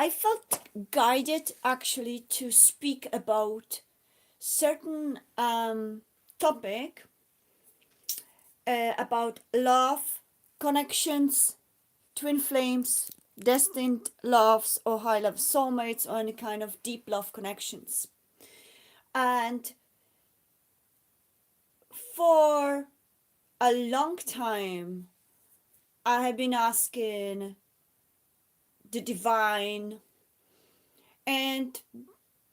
I felt guided actually to speak about certain topic about love, connections, twin flames, destined loves, or high love soulmates, or any kind of deep love connections. And for a long time, I have been asking the divine and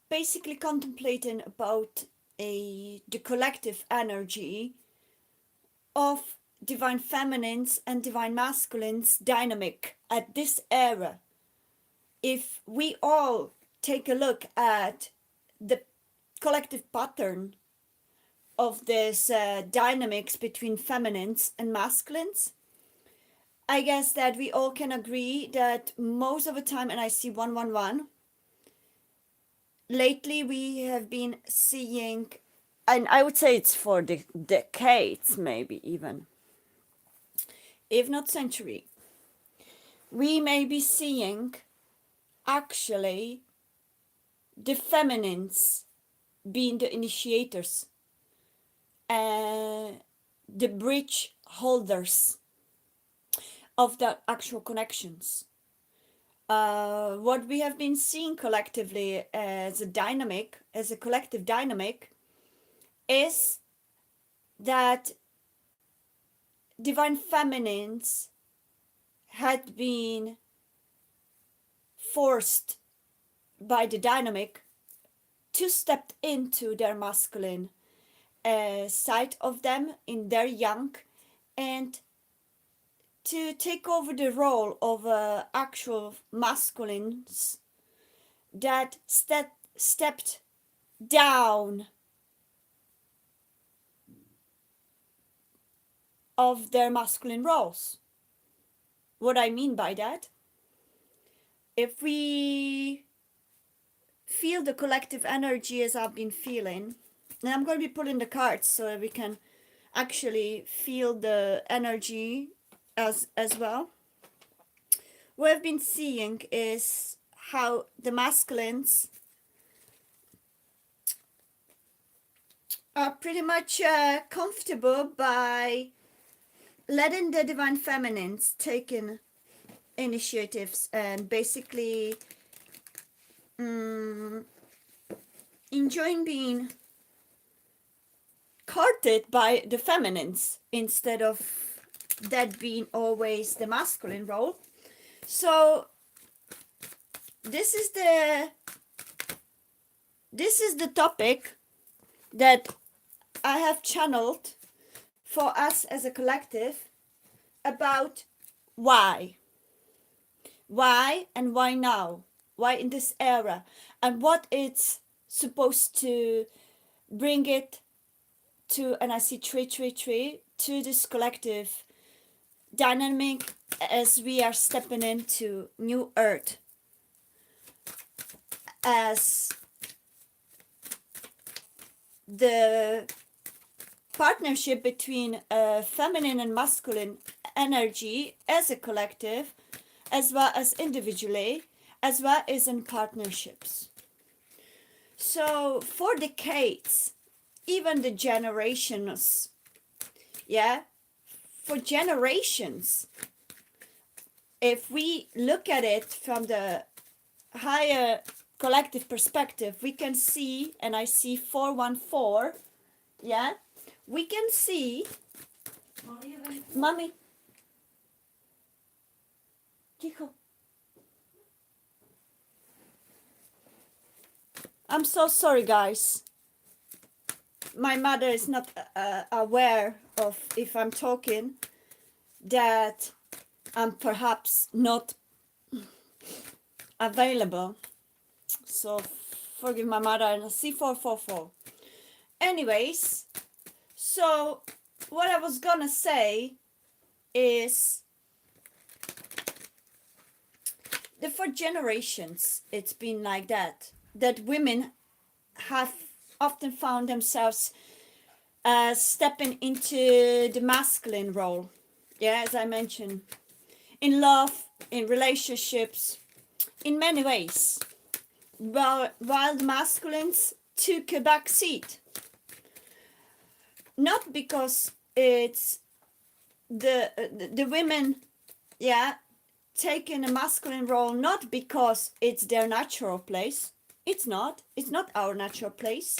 basically contemplating about the collective energy of divine feminines and divine masculines dynamic at this era. If we all take a look at the collective pattern of this dynamics between feminines and masculines, I guess that we all can agree that most of the time, and I see 111, lately we have been seeing, and I would say it's for decades, maybe even, if not century, we may be seeing actually the feminines being the initiators and the bridge holders of the actual connections. What we have been seeing collectively as a dynamic, as a collective dynamic, is that divine feminines had been forced by the dynamic to step into their masculine side of them in their young, and to take over the role of actual masculines that stepped down of their masculine roles. What I mean by that, if we feel the collective energy as I've been feeling, and I'm going to be pulling the cards so that we can actually feel the energy as well. What I've been seeing is how the masculines are pretty much comfortable by letting the divine feminines taking initiatives and basically enjoying being courted by the feminines instead of that being always the masculine role. So this is the topic that I have channeled for us as a collective about why and why now, why in this era, and what it's supposed to bring it to. And I see three to this collective dynamic as we are stepping into new earth, as the partnership between feminine and masculine energy as a collective, as well as individually, as well as in partnerships. So for decades, even the generations, for generations, if we look at it from the higher collective perspective, we can see, and I see 414, we can see, Mommy, Kiko, I'm so sorry, guys. My mother is not aware of, if I'm talking, that I'm perhaps not available. So forgive my mother. And C444. Anyways, so what I was gonna say is that for generations it's been like that women have often found themselves stepping into the masculine role, as I mentioned, in love, in relationships, in many ways, while the masculines took a back seat. Not because it's the women, yeah, taking a masculine role, not because it's their natural place. It's not our natural place,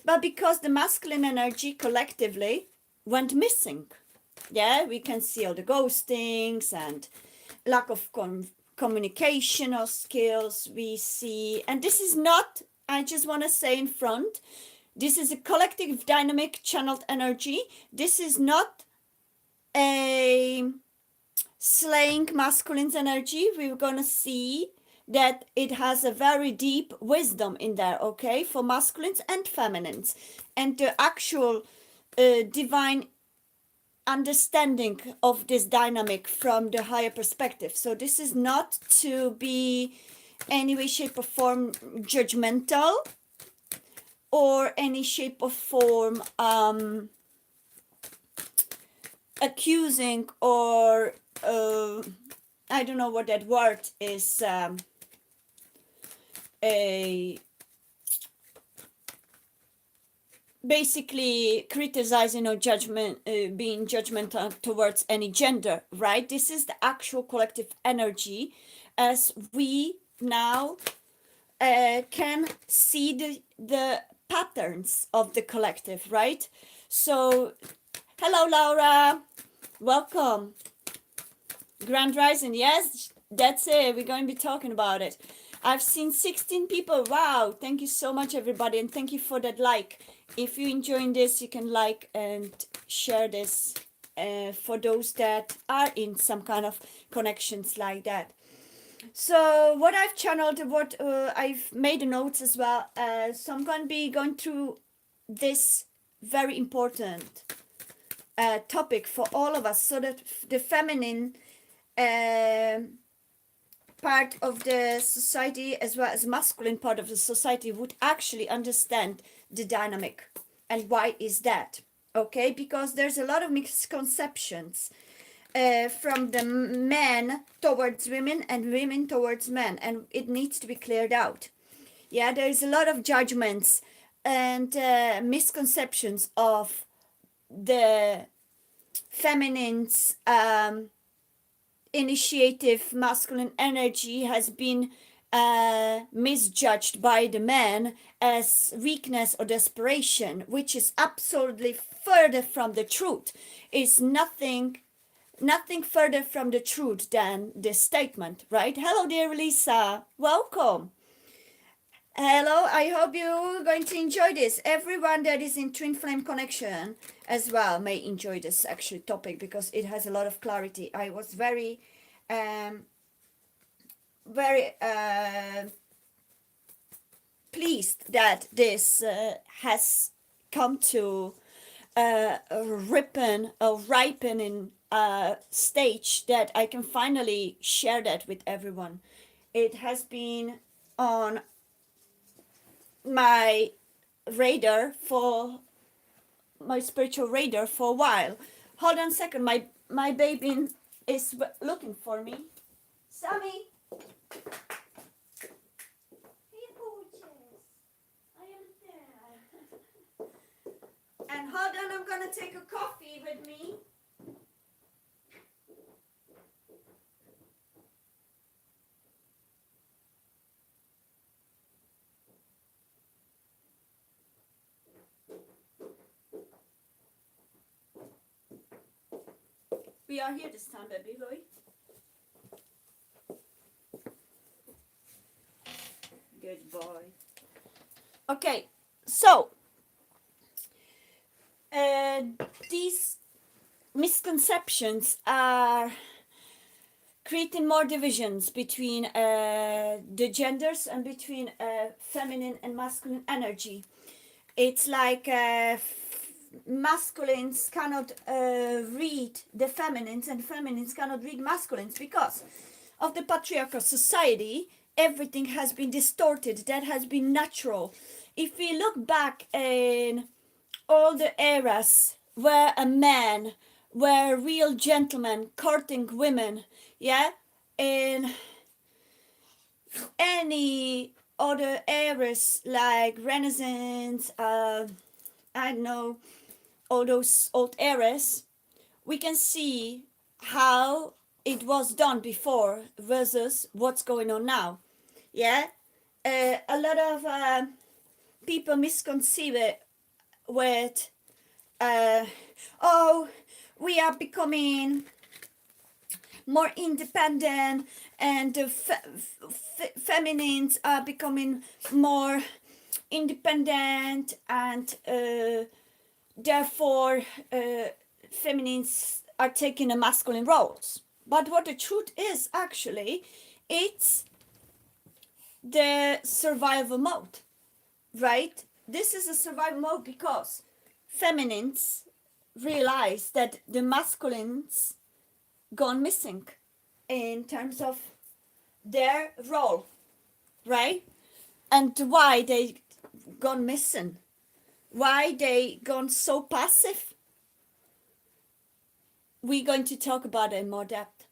but because the masculine energy collectively went missing. Yeah, we can see all the ghostings and lack of communicational skills we see. And this is not, I just want to say in front, this is a collective dynamic channeled energy. This is not a slaying masculine's energy. We're gonna see that it has a very deep wisdom in there, okay, for masculines and feminines, and the actual divine understanding of this dynamic from the higher perspective. So this is not to be any way, shape, or form judgmental, or any shape or form accusing, or I don't know what that word is, a basically criticizing or judgment, being judgmental towards any gender, right? This is the actual collective energy as we now can see the patterns of the collective, right? So hello Laura, welcome. Grand Rising, yes, that's it, we're going to be talking about it. I've seen 16 people. Wow, thank you so much everybody, and thank you for that like. If you're enjoying this, you can like and share this for those that are in some kind of connections like that. So what I've channeled, what I've made notes as well, so I'm going to be going through this very important topic for all of us, so that the feminine part of the society as well as masculine part of the society would actually understand the dynamic. And why is that? Okay, because there's a lot of misconceptions from the men towards women and women towards men, and it needs to be cleared out. Yeah, there is a lot of judgments and misconceptions of the feminine's initiative masculine energy has been misjudged by the man as weakness or desperation, which is absolutely further from the truth. Is nothing further from the truth than this statement, right? Hello dear Lisa, welcome. Hello, I hope you're going to enjoy this. Everyone that is in Twin Flame Connection as well may enjoy this actual topic, because it has a lot of clarity. I was very pleased that this has come to a ripening stage that I can finally share that with everyone. It has been on my radar, for my spiritual radar, for a while. Hold on a second, my baby is looking for me. Sammy, hey gorgeous, I am there. And hold on, I'm gonna take a coffee with me. We are here this time, baby boy. Good boy. Okay, so these misconceptions are creating more divisions between the genders and between feminine and masculine energy. It's like masculines cannot read the feminines, and feminines cannot read masculines, because of the patriarchal society. Everything has been distorted that has been natural. If we look back in all the eras where a man were real gentlemen courting women, yeah, in any other eras like Renaissance, I don't know, all those old eras, we can see how it was done before versus what's going on now. Yeah, a lot of people misconceive it with, uh, oh, we are becoming more independent, and the feminines are becoming more independent, and therefore feminines are taking the masculine roles. But what the truth is, actually, it's the survival mode, right? This is a survival mode because feminines realize that the masculines gone missing in terms of their role, right? And why they gone missing, why they gone so passive, we're going to talk about it in more depth.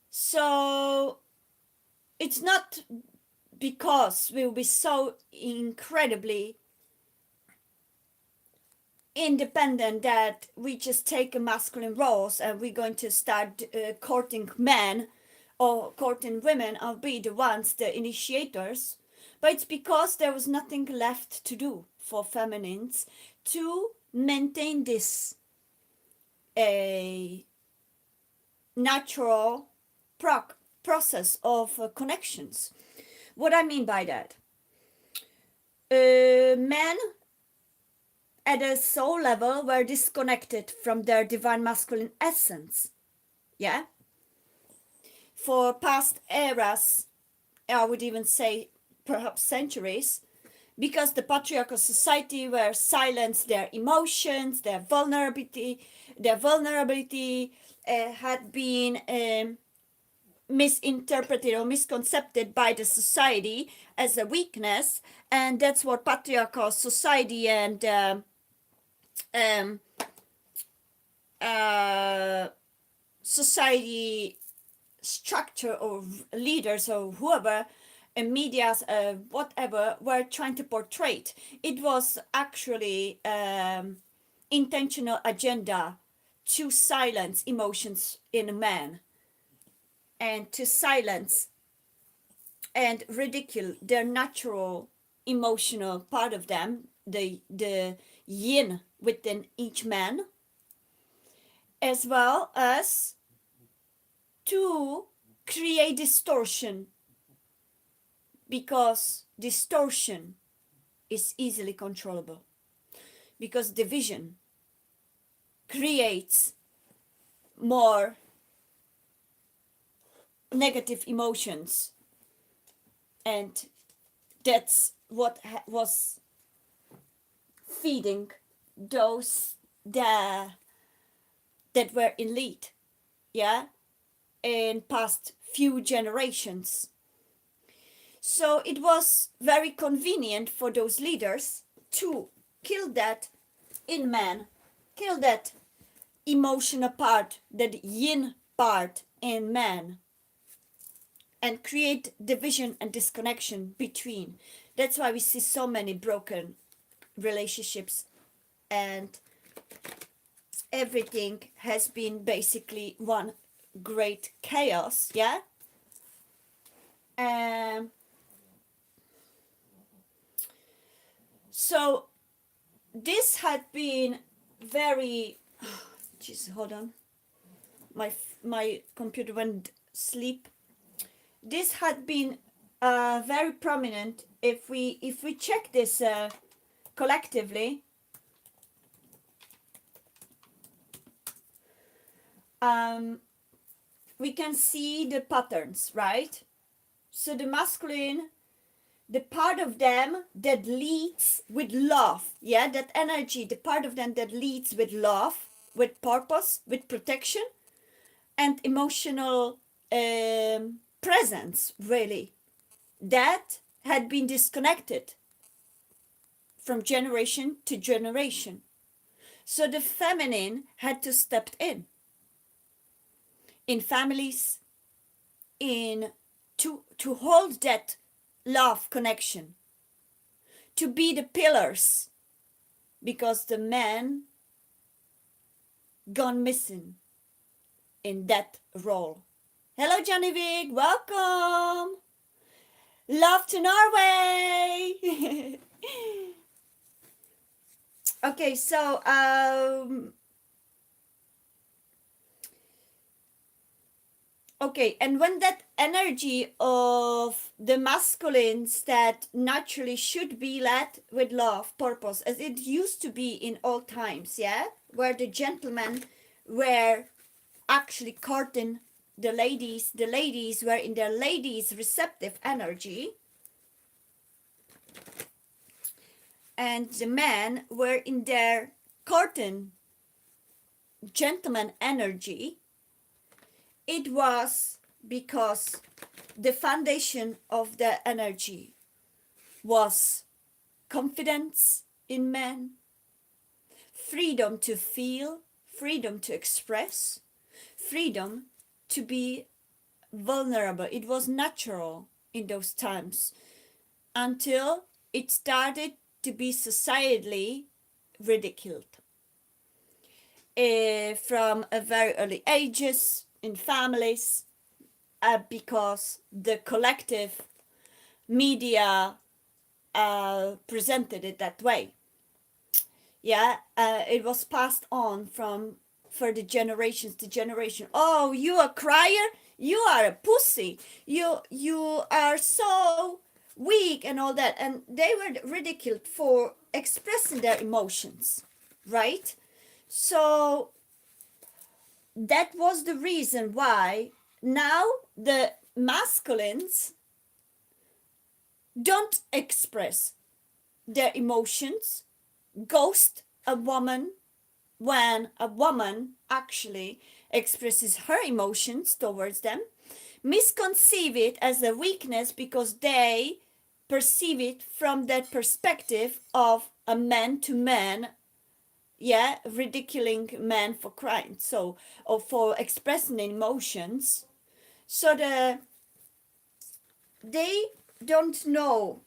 So it's not because we'll be so incredibly independent that we just take a masculine roles and we're going to start courting men or courting women and be the ones, the initiators. But it's because there was nothing left to do for feminines to maintain this a natural process of connections. What I mean by that, men at a soul level were disconnected from their divine masculine essence. Yeah? For past eras, I would even say perhaps centuries, because the patriarchal society were silenced their emotions, their vulnerability had been misinterpreted or misconcepted by the society as a weakness, and that's what patriarchal society and um, society structure or leaders or whoever, medias, whatever, were trying to portray. It was actually intentional agenda to silence emotions in a man, and to silence and ridicule their natural emotional part of them, the yin within each man, as well as to create distortion, because distortion is easily controllable, because division creates more negative emotions, and that's what was feeding those that were elite, yeah, in past few generations. So it was very convenient for those leaders to kill that in man, kill that emotional part, that yin part in man, and create division and disconnection between. That's why we see so many broken relationships, and everything has been basically one great chaos, yeah? Um, so this had been very, jeez, hold on, my computer went sleep. This had been very prominent. If we check this collectively, we can see the patterns, right? So the masculine, the part of them that leads with love, yeah, that energy, the part of them that leads with love, with purpose, with protection, and emotional presence, really, that had been disconnected from generation to generation. So the feminine had to step in families, in to hold that love connection, to be the pillars, because the man gone missing in that role. Hello, Genevieve, welcome. Love to Norway. Okay, so okay, and when that energy of the masculines that naturally should be led with love, purpose, as it used to be in old times, yeah, where the gentlemen were actually courting the ladies were in their ladies' receptive energy, and the men were in their courting gentleman energy. It was because the foundation of the energy was confidence in men, freedom to feel, freedom to express, freedom to be vulnerable. It was natural in those times until it started to be societally ridiculed. From a very early ages in families, because the collective media presented it that way. Yeah, it was passed on from for the generations to generation. Oh, you a crier? You are a pussy. You are so weak and all that, and they were ridiculed for expressing their emotions, right? So that was the reason why now the masculines don't express their emotions, ghost a woman when a woman actually expresses her emotions towards them, misconceive it as a weakness because they perceive it from that perspective of a man to man, yeah, ridiculing men for crying, so, or for expressing emotions. So they don't know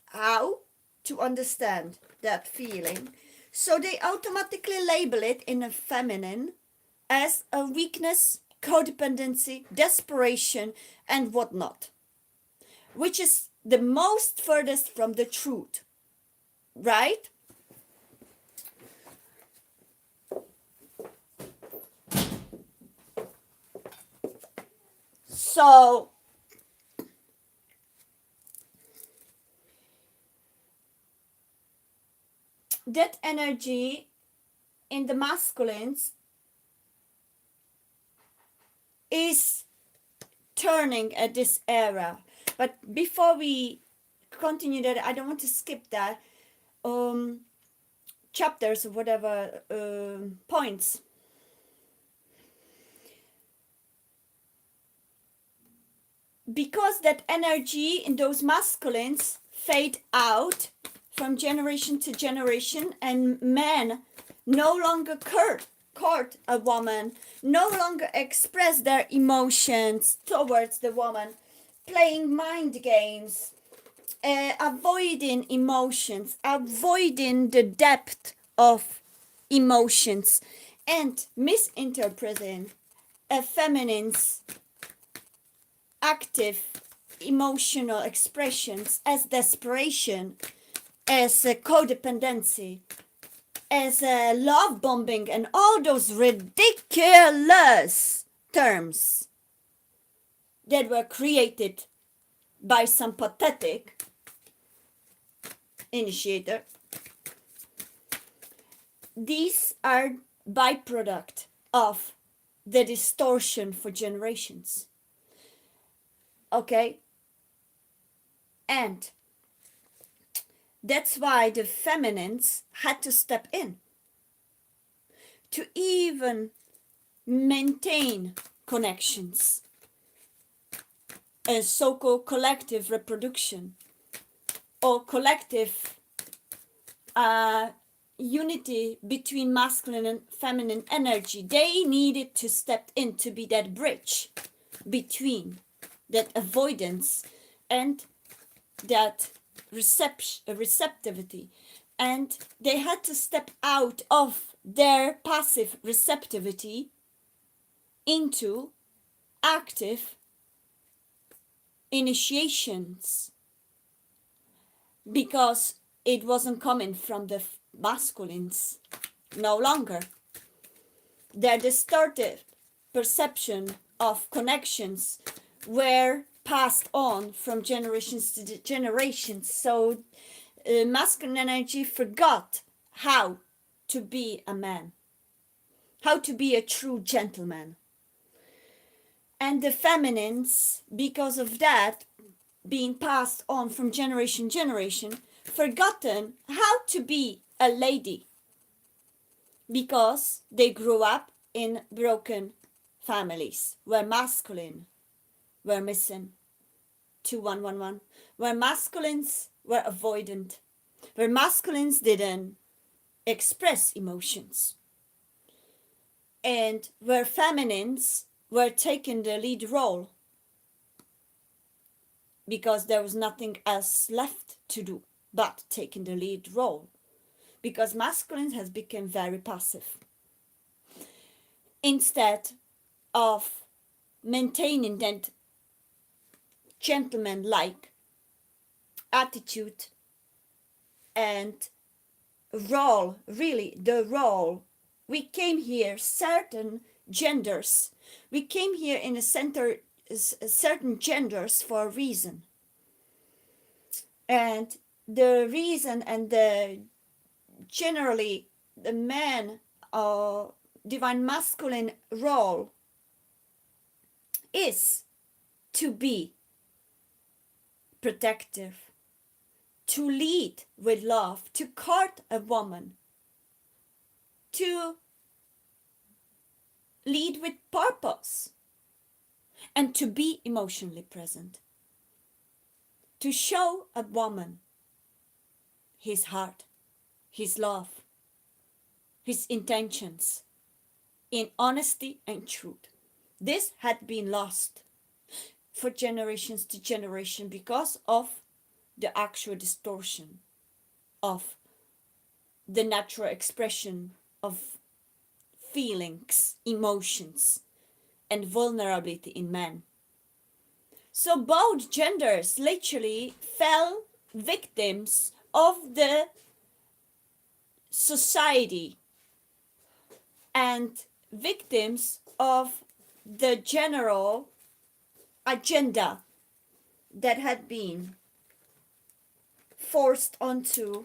how to understand that feeling, so they automatically label it in a feminine as a weakness, codependency, desperation, and whatnot, which is the most furthest from the truth, right? So that energy in the masculines is turning at this era. But before we continue that, I don't want to skip that chapters or whatever points. Because that energy in those masculines fade out from generation to generation, and men no longer court a woman, no longer express their emotions towards the woman, playing mind games, avoiding emotions, avoiding the depth of emotions, and misinterpreting a feminine's active emotional expressions as desperation, as a codependency, as a love bombing, and all those ridiculous terms that were created by some pathetic initiator. These are byproduct of the distortion for generations. Okay? And that's why the feminines had to step in to even maintain connections, a so-called collective reproduction or collective unity between masculine and feminine energy. They needed to step in to be that bridge between that avoidance and that receptivity. And they had to step out of their passive receptivity into active initiations, because it wasn't coming from the masculines no longer. Their distorted perception of connections were passed on from generations to generations. So masculine energy forgot how to be a man, how to be a true gentleman. And the feminines, because of that, being passed on from generation to generation, forgotten how to be a lady, because they grew up in broken families where masculine were missing. 2111, where masculines were avoidant, where masculines didn't express emotions, and where feminines were taking the lead role because there was nothing else left to do but taking the lead role, because masculine has become very passive instead of maintaining that gentleman-like attitude and role. Really, the role. We came here certain genders, we came here in a center certain genders for a reason, and the reason and the generally the man divine masculine role is to be protective, to lead with love, to court a woman, to lead with purpose, and to be emotionally present, to show a woman his heart, his love, his intentions in honesty and truth. This had been lost for generations to generation because of the actual distortion of the natural expression of feelings, emotions, and vulnerability in men. So both genders literally fell victims of the society and victims of the general agenda that had been forced onto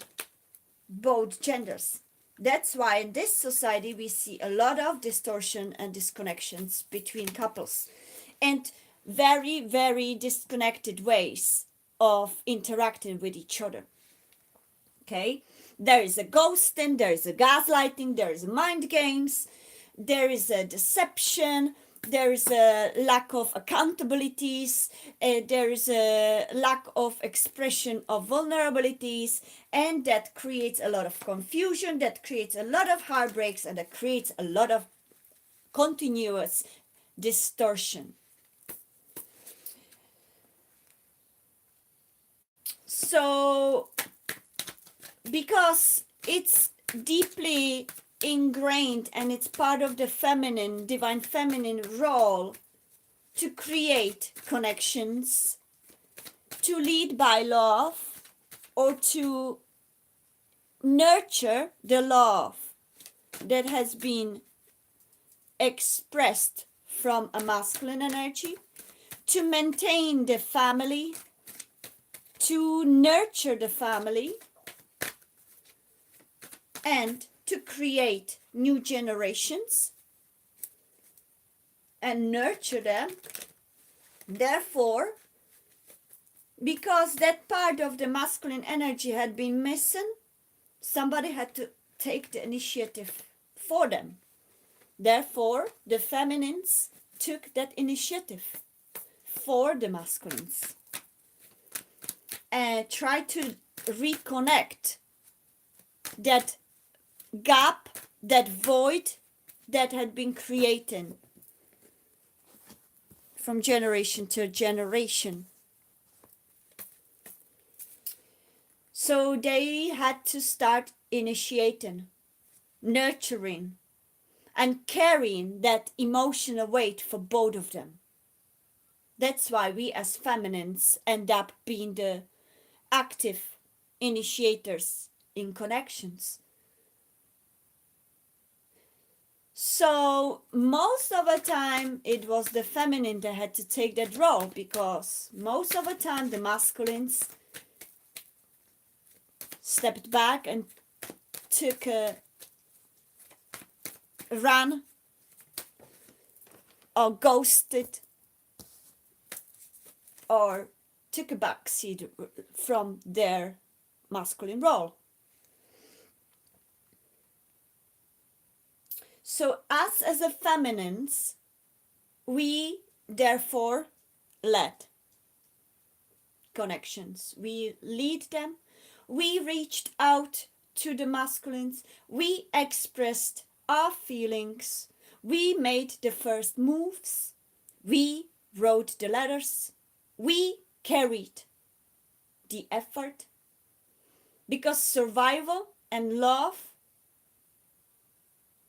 both genders. That's why in this society we see a lot of distortion and disconnections between couples, and very, very disconnected ways of interacting with each other. Okay? There is a ghosting, there is a gaslighting, there is mind games, there is a deception, there is a lack of accountabilities, there is a lack of expression of vulnerabilities, and that creates a lot of confusion, that creates a lot of heartbreaks, and that creates a lot of continuous distortion. So, because it's deeply ingrained and it's part of the feminine, divine feminine role to create connections, to lead by love, or to nurture the love that has been expressed from a masculine energy, to maintain the family, to nurture the family, and to create new generations and nurture them. Therefore, because that part of the masculine energy had been missing, somebody had to take the initiative for them. Therefore, the feminines took that initiative for the masculines and tried to reconnect that gap, that void that had been created from generation to generation. So they had to start initiating, nurturing, and carrying that emotional weight for both of them. That's why we as feminines end up being the active initiators in connections. So most of the time it was the feminine that had to take that role, because most of the time the masculines stepped back and took a run or ghosted or took a backseat from their masculine role. So us as a feminines, we therefore led connections. We lead them. We reached out to the masculines. We expressed our feelings. We made the first moves. We wrote the letters. We carried the effort, because survival and love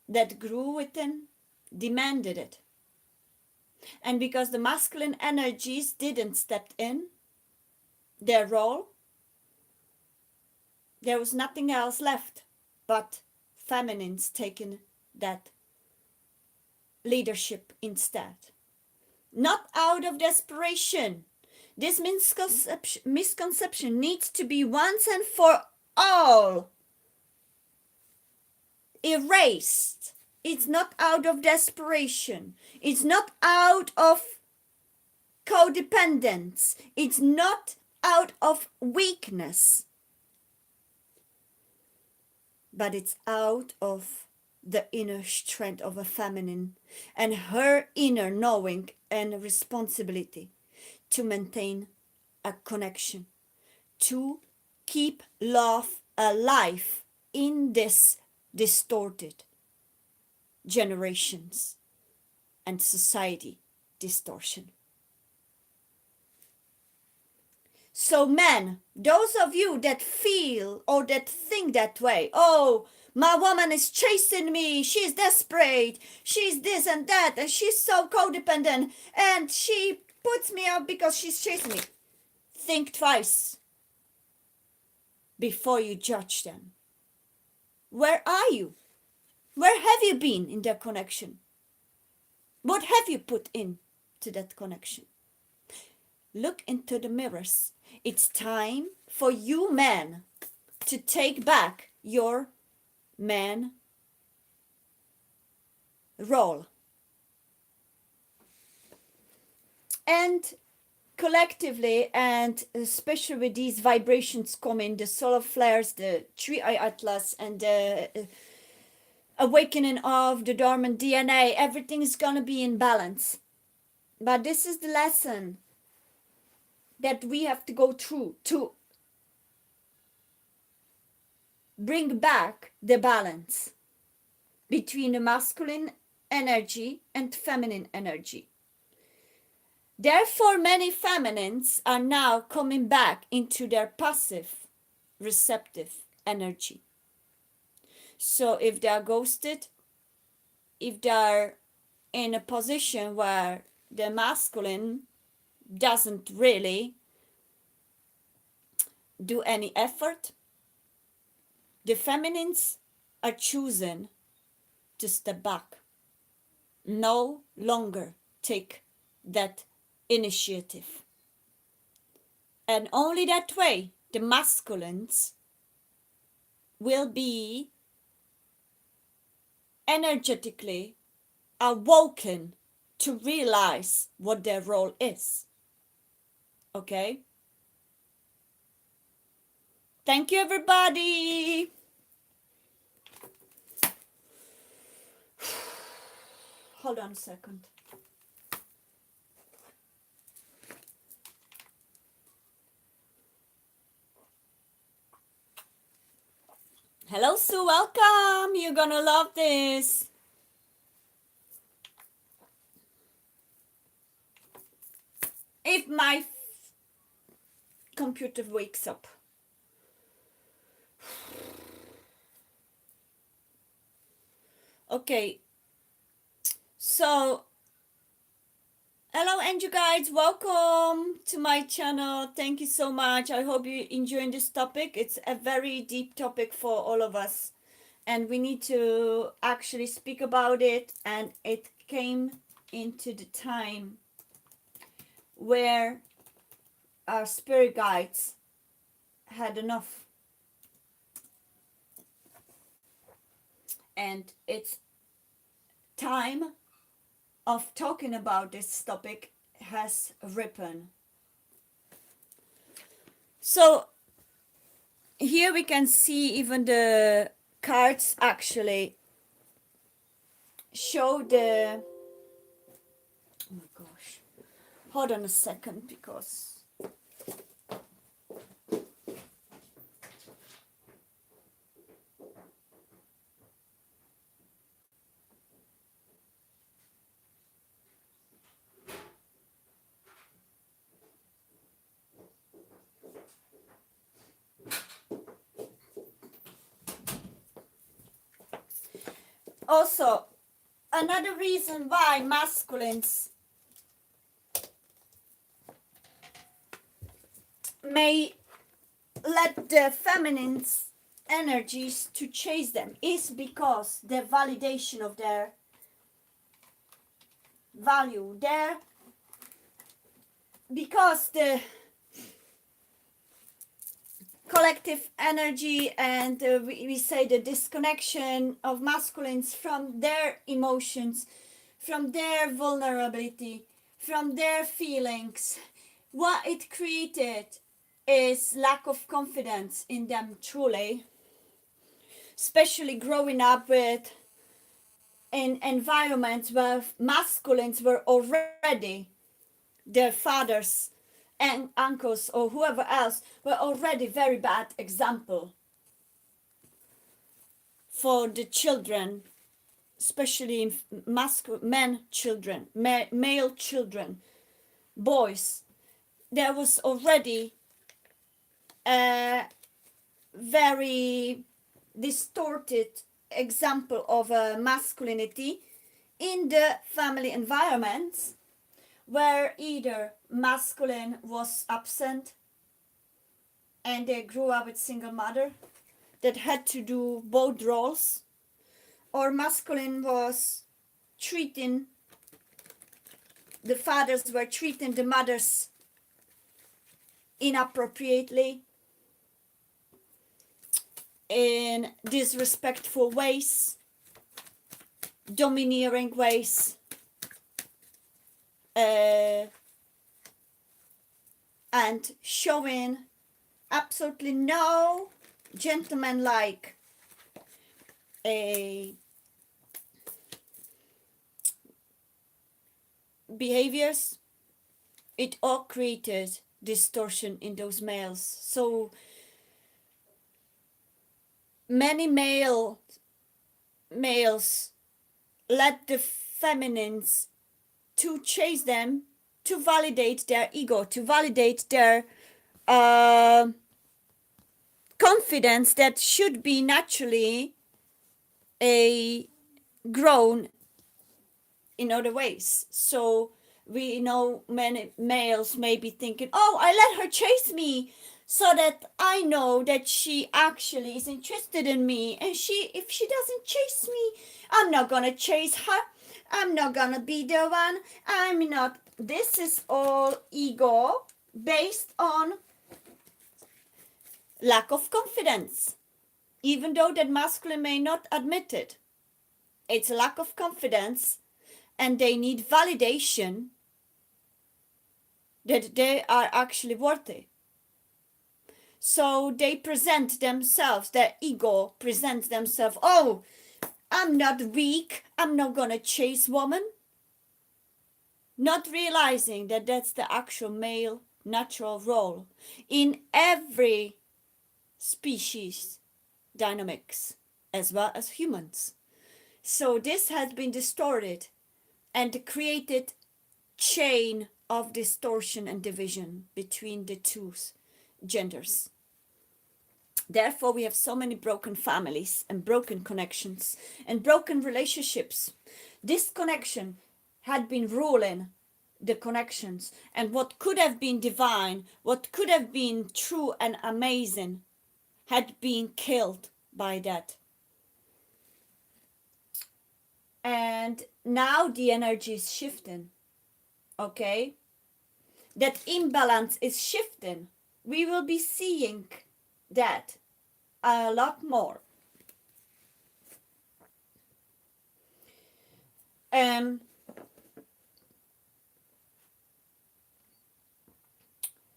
that grew within demanded it. And because the masculine energies didn't step in their role, there was nothing else left but feminines taking that leadership instead. Not out of desperation. This misconception needs to be once and for all erased. It's not out of desperation. It's not out of codependence. It's not out of weakness. But it's out of the inner strength of a feminine and her inner knowing and responsibility to maintain a connection, to keep love alive in this distorted generations and society distortion. So men, those of you that feel or that think that way, oh, my woman is chasing me, she's desperate, she's this and that, and she's so codependent, and she puts me out because she's chasing me. Think twice before you judge them. Where are you? Where have you been in that connection? What have you put into that connection? Look into the mirrors. It's time for you men to take back your man role. And collectively, and especially with these vibrations coming, the solar flares, the three-eye atlas, and the awakening of the dormant DNA, everything is gonna be in balance. But this is the lesson that we have to go through to bring back the balance between the masculine energy and feminine energy. Therefore, many feminines are now coming back into their passive, receptive energy. So if they are ghosted, if they are in a position where the masculine doesn't really do any effort, the feminines are choosing to step back, no longer take that initiative. And only that way the masculines will be energetically awoken to realize what their role is. Okay? Thank you, everybody. Hold on a second. Hello, Sue. Welcome. You're gonna love this. If my computer wakes up. Okay. So, hello, and you guys. Welcome to my channel. Thank you so much. I hope you enjoying this topic. It's a very deep topic for all of us, and we need to actually speak about it. And it came into the time where our spirit guides had enough, and it's time of talking about this topic has ripened. So here we can see even the cards actually show the, oh my gosh, hold on a second, because also another reason why masculines may let the feminine's energies to chase them is because the validation of their value, their, because the collective energy and we say the disconnection of masculines from their emotions, from their vulnerability, from their feelings, what it created is lack of confidence in them truly, especially growing up with in environments where masculines were already, their fathers and uncles or whoever else were already very bad example for the children, especially men children, male children, boys. There was already a very distorted example of masculinity in the family environments, where either masculine was absent and they grew up with single mother that had to do both roles, or masculine was treating, the fathers were treating the mothers inappropriately, in disrespectful ways, domineering ways, and showing absolutely no gentleman-like behaviors. It all created distortion in those males. So many males let the feminines to chase them, to validate their ego, to validate their confidence that should be naturally grown in other ways. So we know many males may be thinking, oh, I let her chase me so that I know that she actually is interested in me, and if she doesn't chase me, I'm not gonna chase her, I'm not gonna be the one, I'm not. This is all ego based on lack of confidence, even though that masculine may not admit it. It's lack of confidence, and they need validation that they are actually worthy. So they present themselves, their ego presents themselves, oh, I'm not weak, I'm not gonna chase woman. Not realizing that that's the actual male natural role in every species. dynamics as well as humans. So this has been distorted and created chain of distortion and division between the two genders. Therefore, we have so many broken families and broken connections and broken relationships. This connection had been ruling the connections, and what could have been divine, what could have been true and amazing, had been killed by that. And now the energy is shifting, okay? That imbalance is shifting. We will be seeing that a lot more. Um,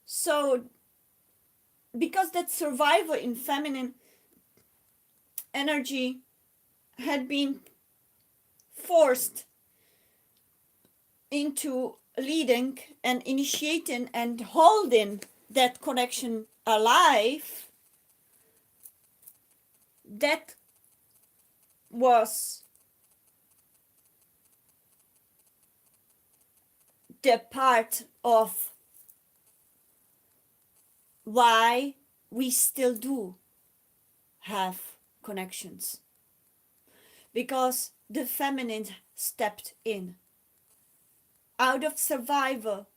so, because that survival in feminine energy had been forced into leading and initiating and holding that connection alive, that was the part of why we still do have connections, because the feminine stepped in out of survival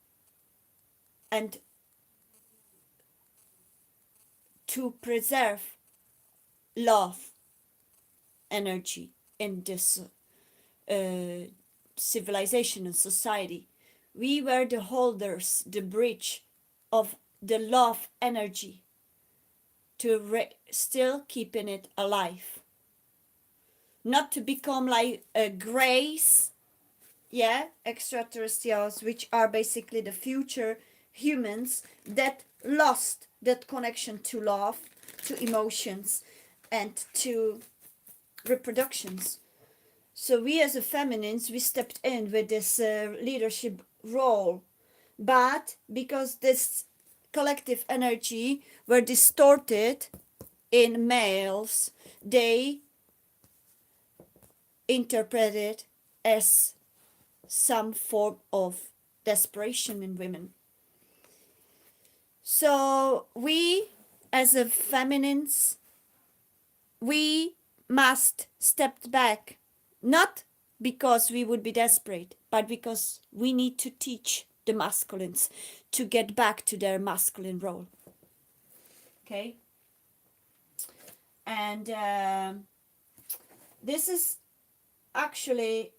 and to preserve love energy in this civilization and society. We were the holders, the bridge of the love energy to still keeping it alive. Not to become like a grace, yeah, extraterrestrials, which are basically the future humans that lost that connection to love, to emotions, and to reproductions. So we as a feminines, we stepped in with this leadership role, but because this collective energy were distorted in males, they interpreted as some form of desperation in women. So we as a feminines, we must step back, not because we would be desperate, but because we need to teach the masculines to get back to their masculine role. Okay? And this is actually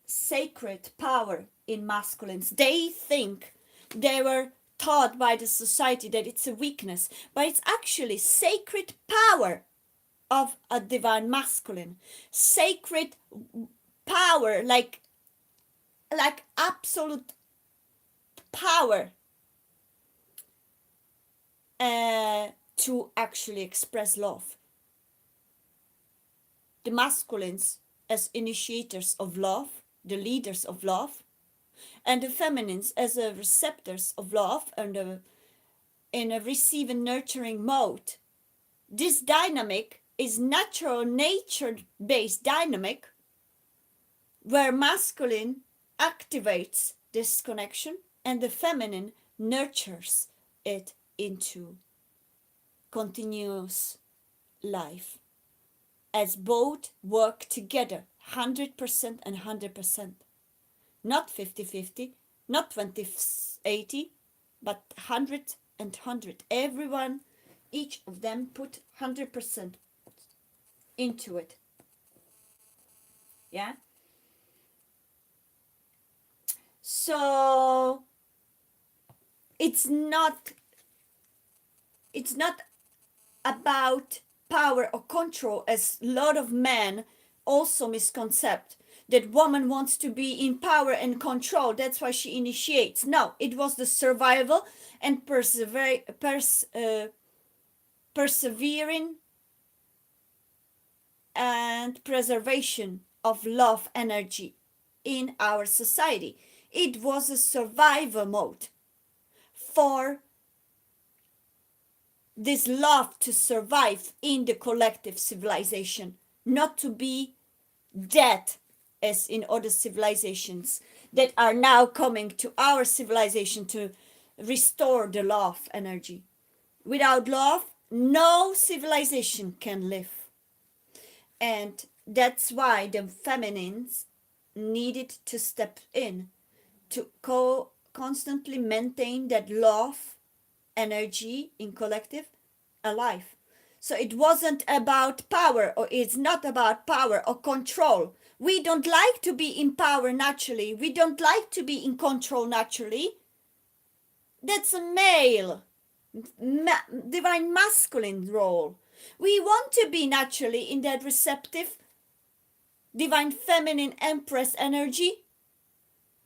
sacred power in masculines. They think they were taught by the society that it's a weakness, but it's actually sacred power of a divine masculine, sacred power, like absolute power to actually express love. The masculines as initiators of love, the leaders of love, and the feminines as a receptors of love and in a receiving nurturing mode. This dynamic is natural nature based dynamic where masculine activates this connection and the feminine nurtures it into continuous life, as both work together 100% and 100%, not 50-50, not 20-80, but 100 and 100. Everyone, each of them put 100% into it. Yeah. So it's not about power or control, as a lot of men also misconcept that woman wants to be in power and control, that's why she initiates. No, it was the survival and persevering and preservation of love energy in our society. It was a survival mode for this love to survive in the collective civilization, not to be dead as in other civilizations that are now coming to our civilization to restore the love energy. Without love, no civilization can live. And that's why the feminines needed to step in to constantly maintain that love energy in collective alive. So it wasn't about power, or it's not about power or control. We don't like to be in power naturally. We don't like to be in control naturally. That's a male, divine masculine role. We want to be naturally in that receptive, divine feminine empress energy,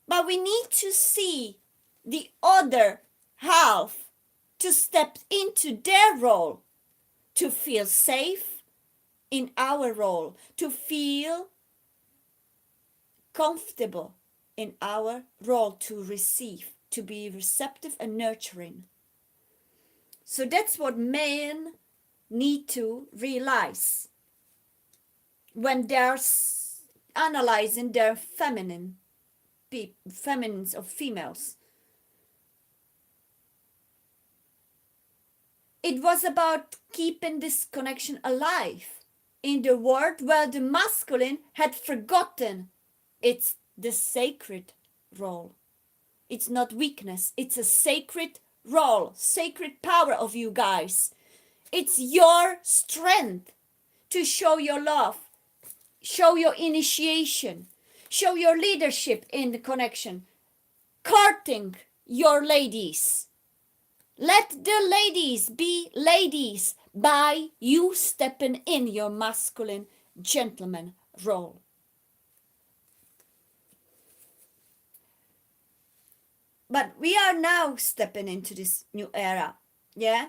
but we need to see the other half to step into their role, to feel safe in our role, to feel comfortable in our role to receive, to be receptive and nurturing. So that's what men need to realize when they're analyzing their feminines or females. It was about keeping this connection alive in the world where the masculine had forgotten it's the sacred role. It's not weakness, it's a sacred role, sacred power of you guys. It's your strength to show your love, show your initiation, show your leadership in the connection, courting your ladies. Let the ladies be ladies by you stepping in your masculine gentleman role. But we are now stepping into this new era, yeah?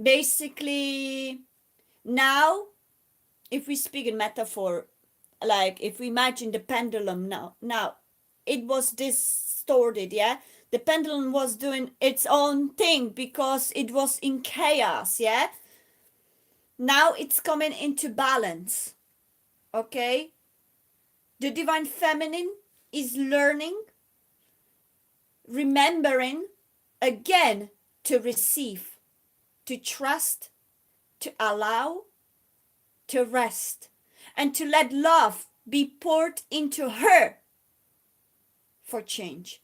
Basically, now, if we speak in metaphor, like if we imagine the pendulum now, it was distorted, yeah? The pendulum was doing its own thing because it was in chaos, yeah? Now it's coming into balance, okay? The divine feminine is learning, remembering again to receive, to trust, to allow, to rest, and to let love be poured into her for change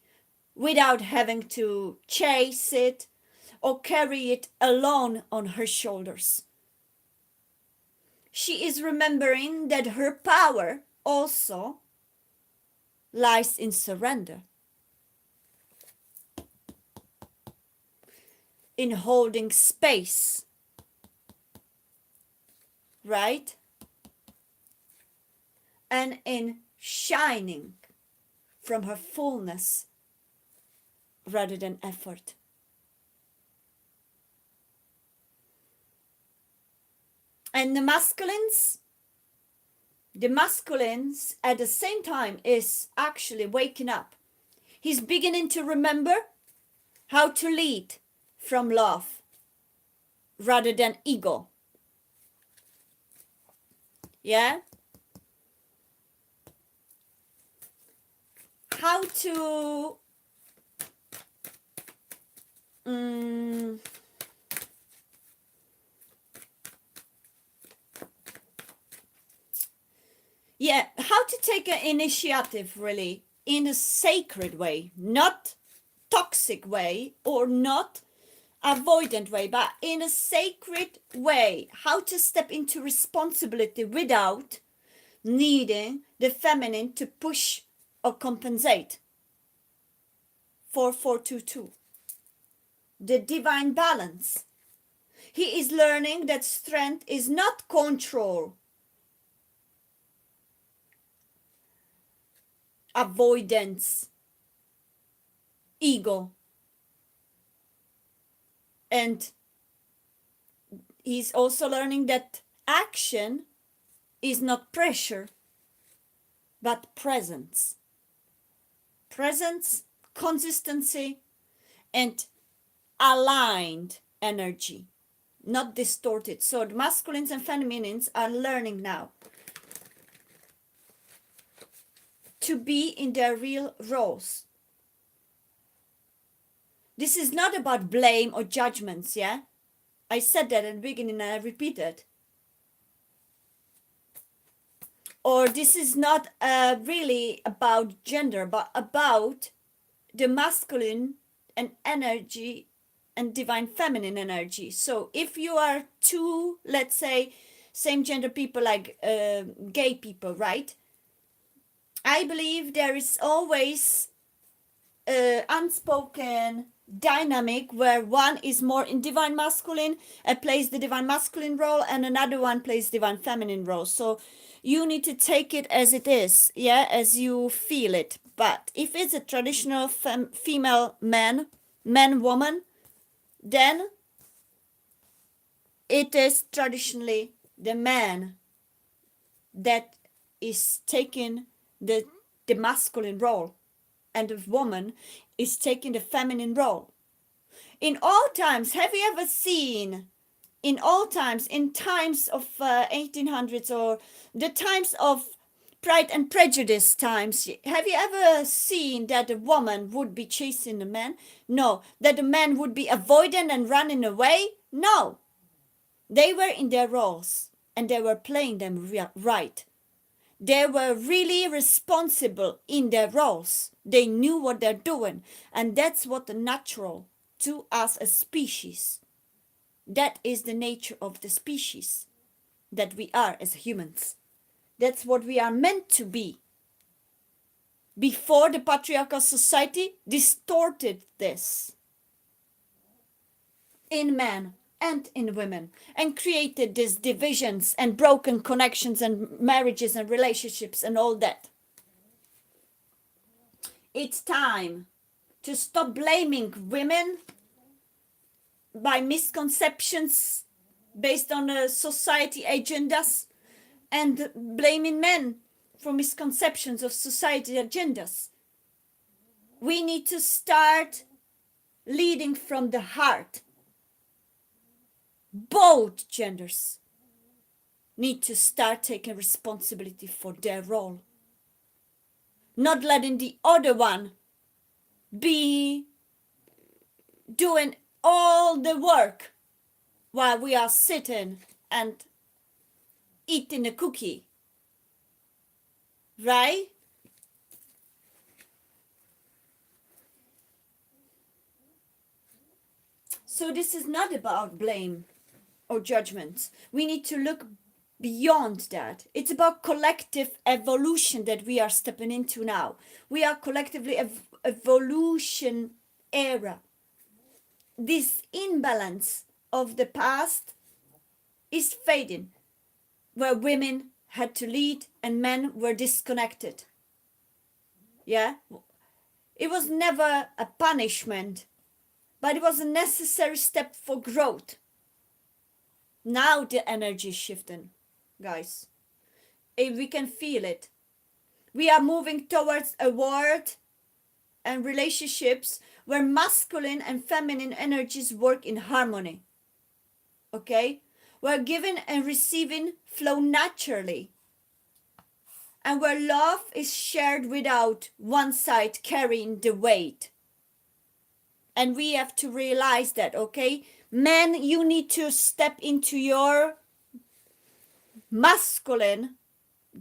without having to chase it or carry it alone on her shoulders. She is remembering that her power also lies in surrender, in holding space, right? And in shining from her fullness rather than effort. And the masculines at the same time is actually waking up. He's beginning to remember how to lead from love rather than ego. Yeah? How to how to take an initiative really in a sacred way, not toxic way or not avoidant way, but in a sacred way. How to step into responsibility without needing the feminine to push or compensate. 4422. The divine balance. He is learning that strength is not control, avoidance, ego. And he's also learning that action is not pressure, but presence. Presence, consistency, and aligned energy. not distorted. So the masculines and feminines are learning now to be in their real roles. This is not about blame or judgments, yeah? I said that at the beginning and I repeat it. Or this is not really about gender, but about the masculine and energy and divine feminine energy. So if you are two, let's say, same gender people like gay people, right? I believe there is always unspoken dynamic where one is more in divine masculine, plays the divine masculine role, and another one plays divine feminine role. So you need to take it as it is, yeah, as you feel it. But if it's a traditional female man woman, then it is traditionally the man that is taking the masculine role, and the woman is taking the feminine role. In all times, have you ever seen, in all times, in times of 1800s or the times of Pride and Prejudice times, have you ever seen that a woman would be chasing a man? No. That a man would be avoiding and running away? No. They were in their roles and they were playing them right. They were really responsible in their roles. They knew what they're doing. And that's what the natural to us as species. That is the nature of the species that we are as humans. That's what we are meant to be. Before the patriarchal society distorted this in men and in women and created these divisions and broken connections and marriages and relationships and all that. It's time to stop blaming women by misconceptions based on society agendas and blaming men for misconceptions of society agendas. We need to start leading from the heart. Both genders need to start taking responsibility for their role. Not letting the other one be doing all the work while we are sitting and eating a cookie. Right? So this is not about blame or judgment. We need to look beyond that. It's about collective evolution that we are stepping into now. We are collectively evolution era. This imbalance of the past is fading, where women had to lead and men were disconnected. Yeah? It was never a punishment, but it was a necessary step for growth. Now the energy is shifting, guys. We can feel it. We are moving towards a world and relationships where masculine and feminine energies work in harmony. Okay? Where giving and receiving flow naturally. And where love is shared without one side carrying the weight. And we have to realize that, okay? Men, you need to step into your masculine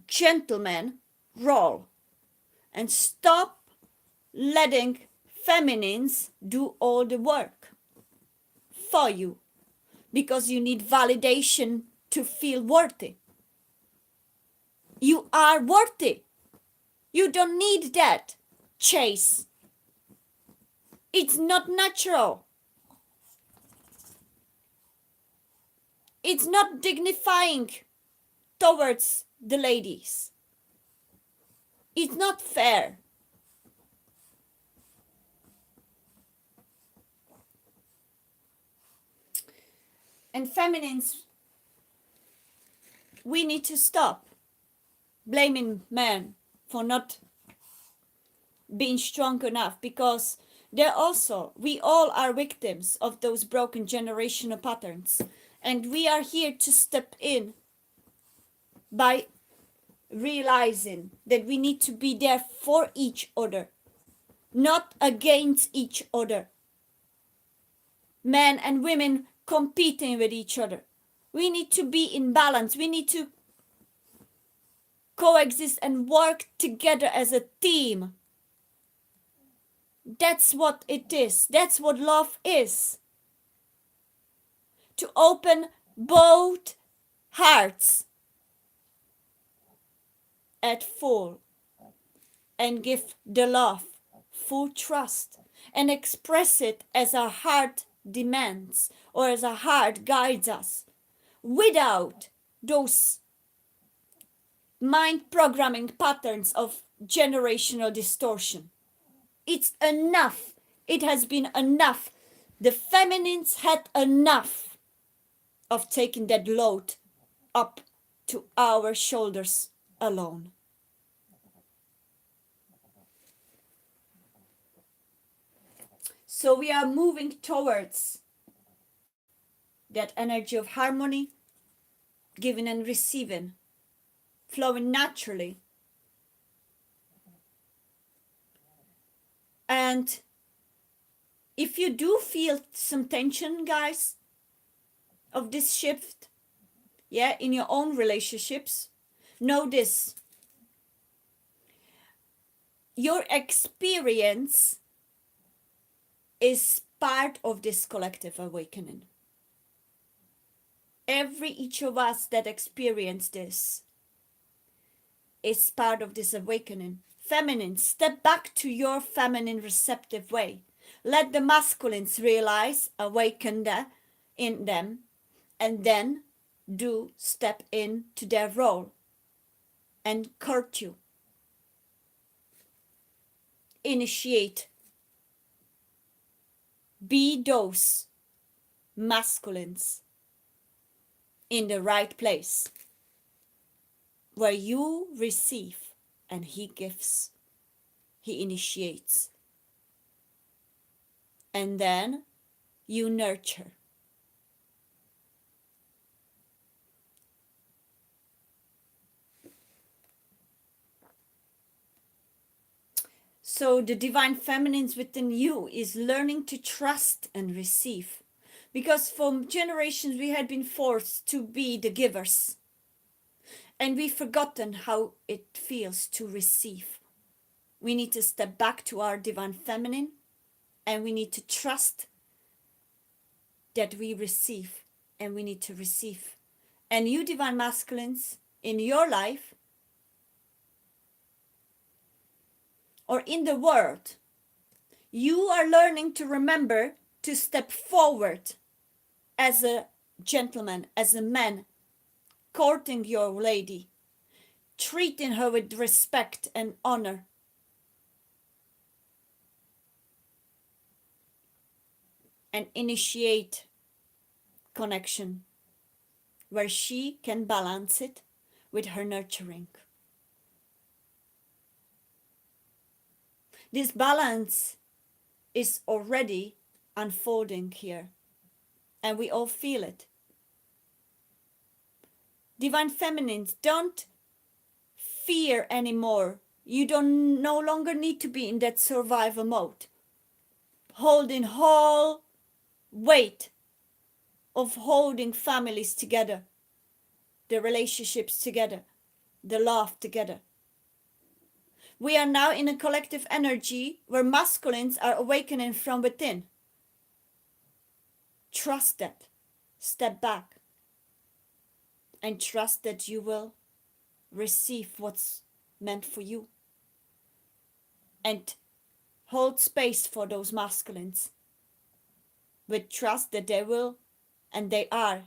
gentleman role and stop letting feminines do all the work for you, because you need validation to feel worthy. You are worthy. You don't need that chase. It's not natural. It's not dignifying towards the ladies. It's not fair. And feminines, we need to stop blaming men for not being strong enough, because we all are victims of those broken generational patterns. And we are here to step in by realizing that we need to be there for each other, not against each other. Men and women competing with each other. We need to be in balance. We need to coexist and work together as a team. That's what it is. That's what love is. To open both hearts at full and give the love full trust and express it as our heart demands or as our heart guides us, without those mind programming patterns of generational distortion. It's enough. It has been enough. The feminines had enough of taking that load up to our shoulders alone. So we are moving towards that energy of harmony, giving and receiving, flowing naturally. And if you do feel some tension, guys, of this shift, in your own relationships, know this. Your experience is part of this collective awakening. Each of us that experience this is part of this awakening. Feminine, step back to your feminine receptive way. Let the masculines realize, awaken in them, and then do step into their role and court you. Initiate. Be those masculines in the right place where you receive and he gives, he initiates, and then you nurture. So the divine feminines within you is learning to trust and receive, because for generations we had been forced to be the givers, and we've forgotten how it feels to receive. We need to step back to our divine feminine, and we need to trust that we receive, and we need to receive. And you divine masculines in your life or in the world, you are learning to remember to step forward as a gentleman, as a man, courting your lady, treating her with respect and honor. And initiate connection where she can balance it with her nurturing. This balance is already unfolding here, and we all feel it. Divine feminines, don't fear anymore. You don't no longer need to be in that survival mode, holding whole weight of holding families together, the relationships together, the love together. We are now in a collective energy where masculines are awakening from within. Trust that. Step back. And trust that you will receive what's meant for you. And hold space for those masculines. With trust that they will and they are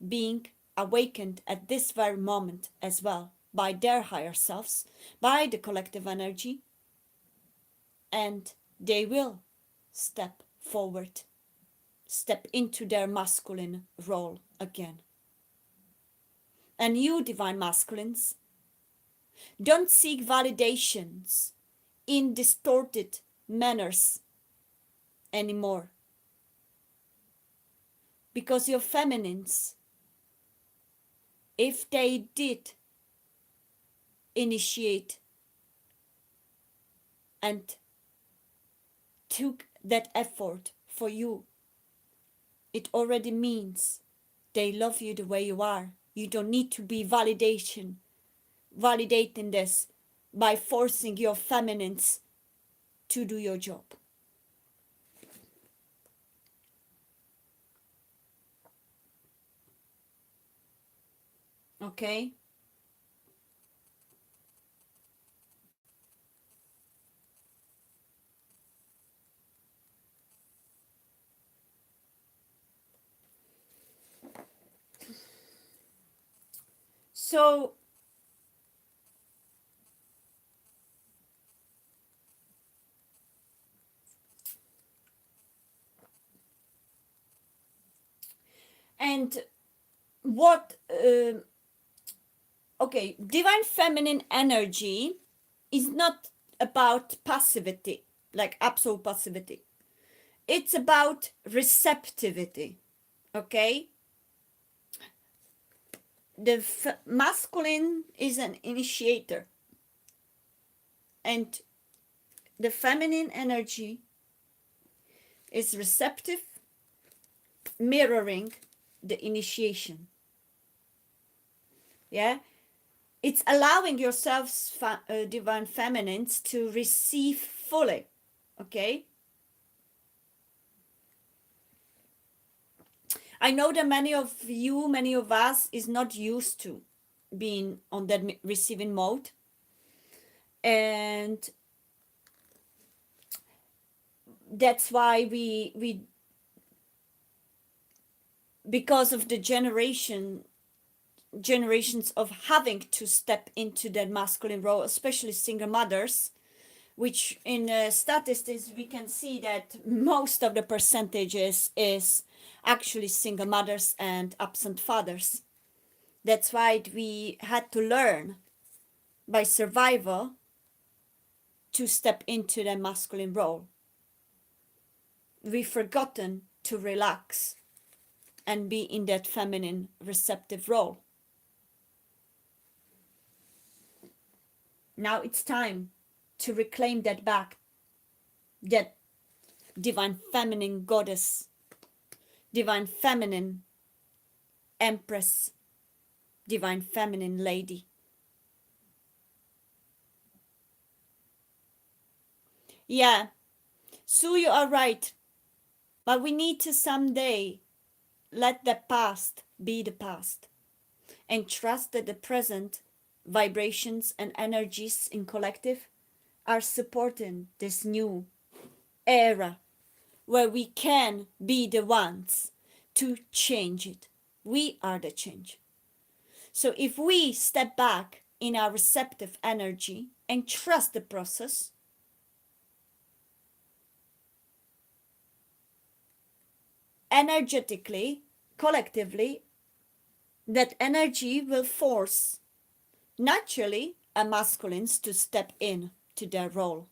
being awakened at this very moment as well, by their higher selves, by the collective energy, and they will step forward, step into their masculine role again. And you, divine masculines, don't seek validations in distorted manners anymore. Because your feminines, if they did initiate and took that effort for you, it already means they love you the way you are. You don't need to be validating this by forcing your feminines to do your job. Okay? So and what okay, divine feminine energy is not about passivity, like absolute passivity. It's about receptivity. Okay? The masculine is an initiator, and the feminine energy is receptive, mirroring the initiation. Yeah, it's allowing yourselves, divine feminines, to receive fully. Okay, I know that many of you, many of us, is not used to being on that receiving mode, and that's why we because of the generations of having to step into that masculine role, especially single mothers, which in statistics we can see that most of the percentages is actually single mothers and absent fathers. That's why we had to learn by survival to step into the masculine role. We've forgotten to relax and be in that feminine receptive role. Now it's time to reclaim that back, that divine feminine goddess, divine feminine empress, divine feminine lady. Yeah, Sue, you are right. But we need to someday let the past be the past and trust that the present vibrations and energies in collective are supporting this new era where we can be the ones to change it. We are the change. So if we step back in our receptive energy and trust the process, energetically, collectively, that energy will force naturally a masculines to step in to their role.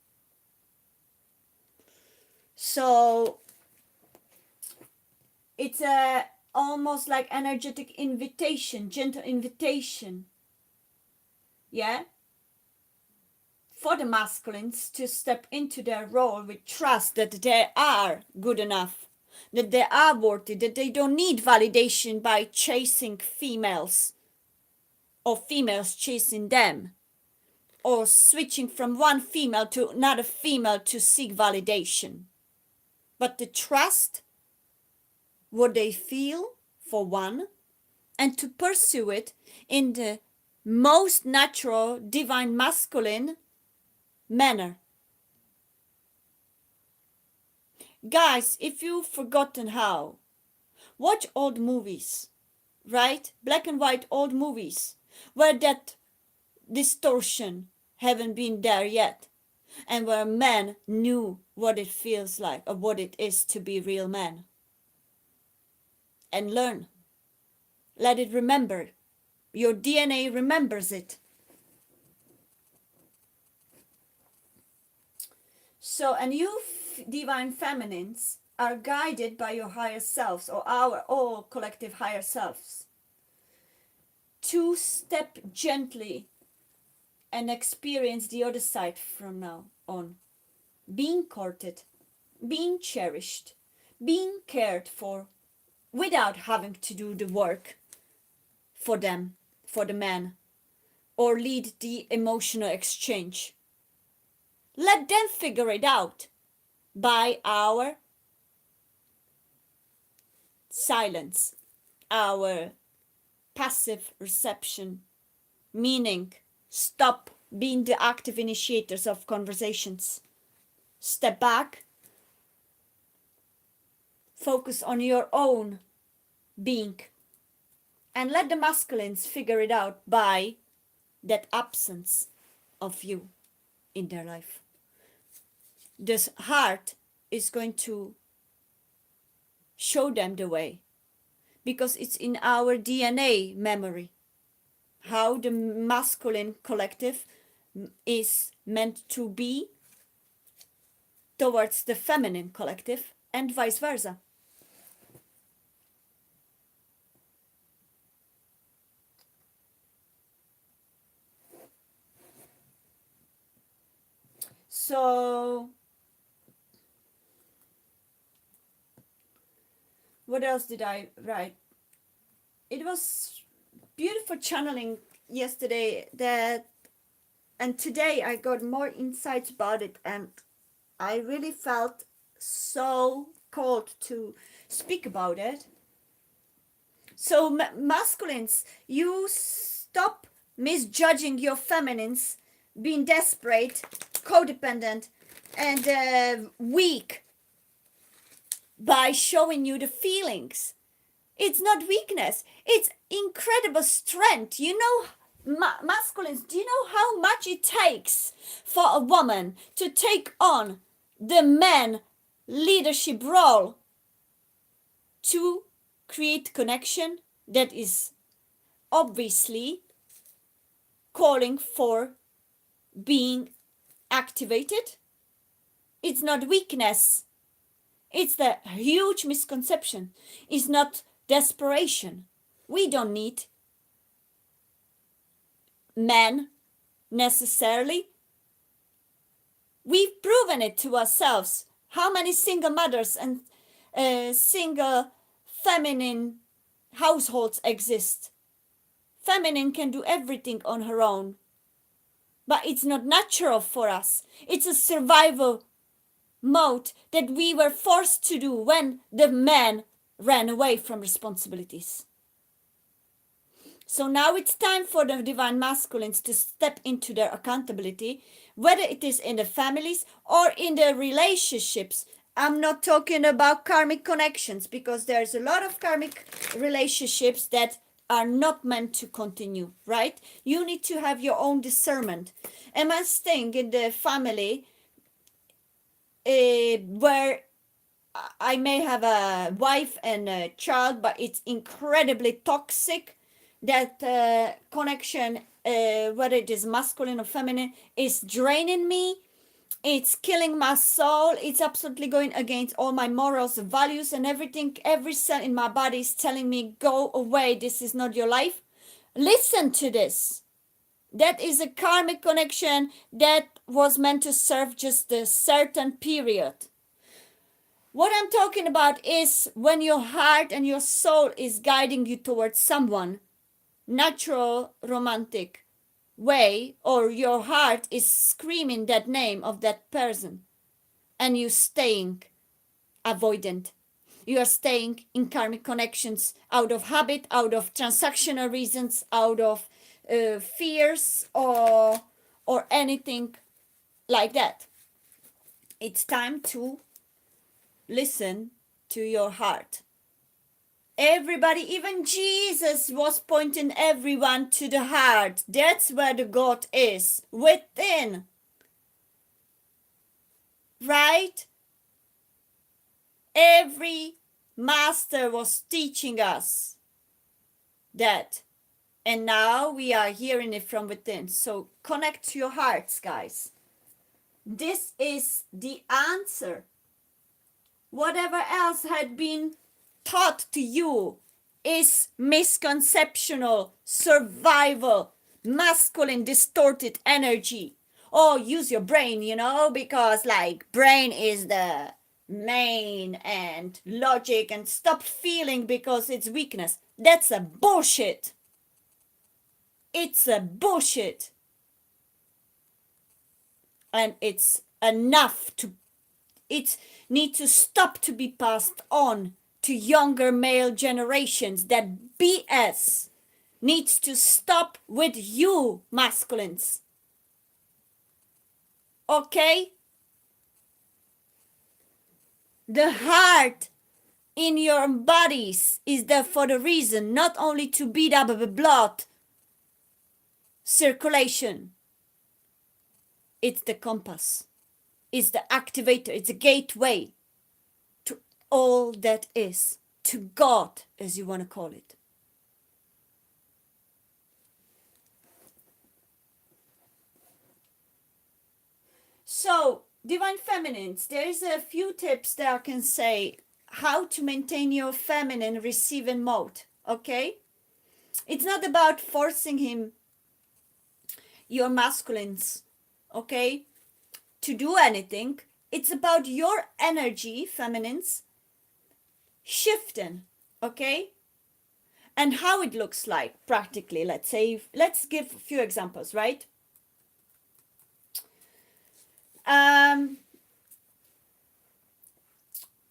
So it's a almost like energetic invitation, gentle invitation, yeah, for the masculines to step into their role with trust that they are good enough, that they are worthy, that they don't need validation by chasing females or females chasing them, or switching from one female to another female to seek validation, but to trust what they feel for one and to pursue it in the most natural divine masculine manner. Guys, if you've forgotten how, watch old movies, right? Black and white old movies where that distortion haven't been there yet, and where men knew what it feels like or what it is to be real men. And learn. Let it remember. Your DNA remembers it. So, and you divine feminines are guided by your higher selves, or our all collective higher selves, to step gently and experience the other side from now on. Being courted, being cherished, being cared for without having to do the work for them, for the man, or lead the emotional exchange. Let them figure it out by our silence, our passive reception, meaning stop being the active initiators of conversations. Step back, focus on your own being, and let the masculines figure it out by that absence of you in their life. This heart is going to show them the way, because it's in our DNA memory how the masculine collective is meant to be towards the feminine collective, and vice versa. So what else did I write? It was beautiful channeling yesterday, that and today I got more insights about it, and I really felt so called to speak about it. So masculines, you stop misjudging your feminines, being desperate, codependent, and weak by showing you the feelings. It's not weakness, it's incredible strength. You know, masculines, do you know how much it takes for a woman to take on the man leadership role to create connection that is obviously calling for being activated? It's not weakness, it's the huge misconception. It's not desperation. We don't need men necessarily. We've proven it to ourselves. How many single mothers and single feminine households exist? Feminine can do everything on her own, but it's not natural for us. It's a survival mode that we were forced to do when the man ran away from responsibilities. So now it's time for the divine masculines to step into their accountability, whether it is in the families or in the relationships. I'm not talking about karmic connections, because there's a lot of karmic relationships that are not meant to continue, right? You need to have your own discernment. Am I staying in the family where I may have a wife and a child, but it's incredibly toxic? That connection, whether it is masculine or feminine, is draining me. It's killing my soul. It's absolutely going against all my morals, values, and everything. Every cell in my body is telling me, go away. This is not your life. Listen to this. That is a karmic connection that was meant to serve just a certain period. What I'm talking about is when your heart and your soul is guiding you towards someone, natural, romantic way, or your heart is screaming that name of that person, and you staying avoidant. You are staying in karmic connections out of habit, out of transactional reasons, out of fears, or anything like that. It's time to listen to your heart. Everybody, even Jesus was pointing everyone to the heart. That's where the God is, within. Right? Every master was teaching us that. And now we are hearing it from within. So connect to your hearts, guys. This is the answer. whatever else had been taught to you is misconceptional, survival, masculine, distorted energy. Oh, use your brain, because like brain is the main and logic, and stop feeling because it's weakness. That's a bullshit. It's a bullshit. And it's enough to, it needs to stop to be passed on to younger male generations. That BS needs to stop with you masculines. Okay? The heart in your bodies is there for the reason, not only to beat up the blood circulation. It's the compass. It's the activator. It's a gateway to all that is, to God, as you want to call it. So, Divine Feminines, there's a few tips that I can say how to maintain your feminine receiving mode, okay? It's not about forcing him, your masculines, okay, to do anything. It's about your energy, feminines, shifting, okay? And how it looks like practically. Let's give a few examples, right?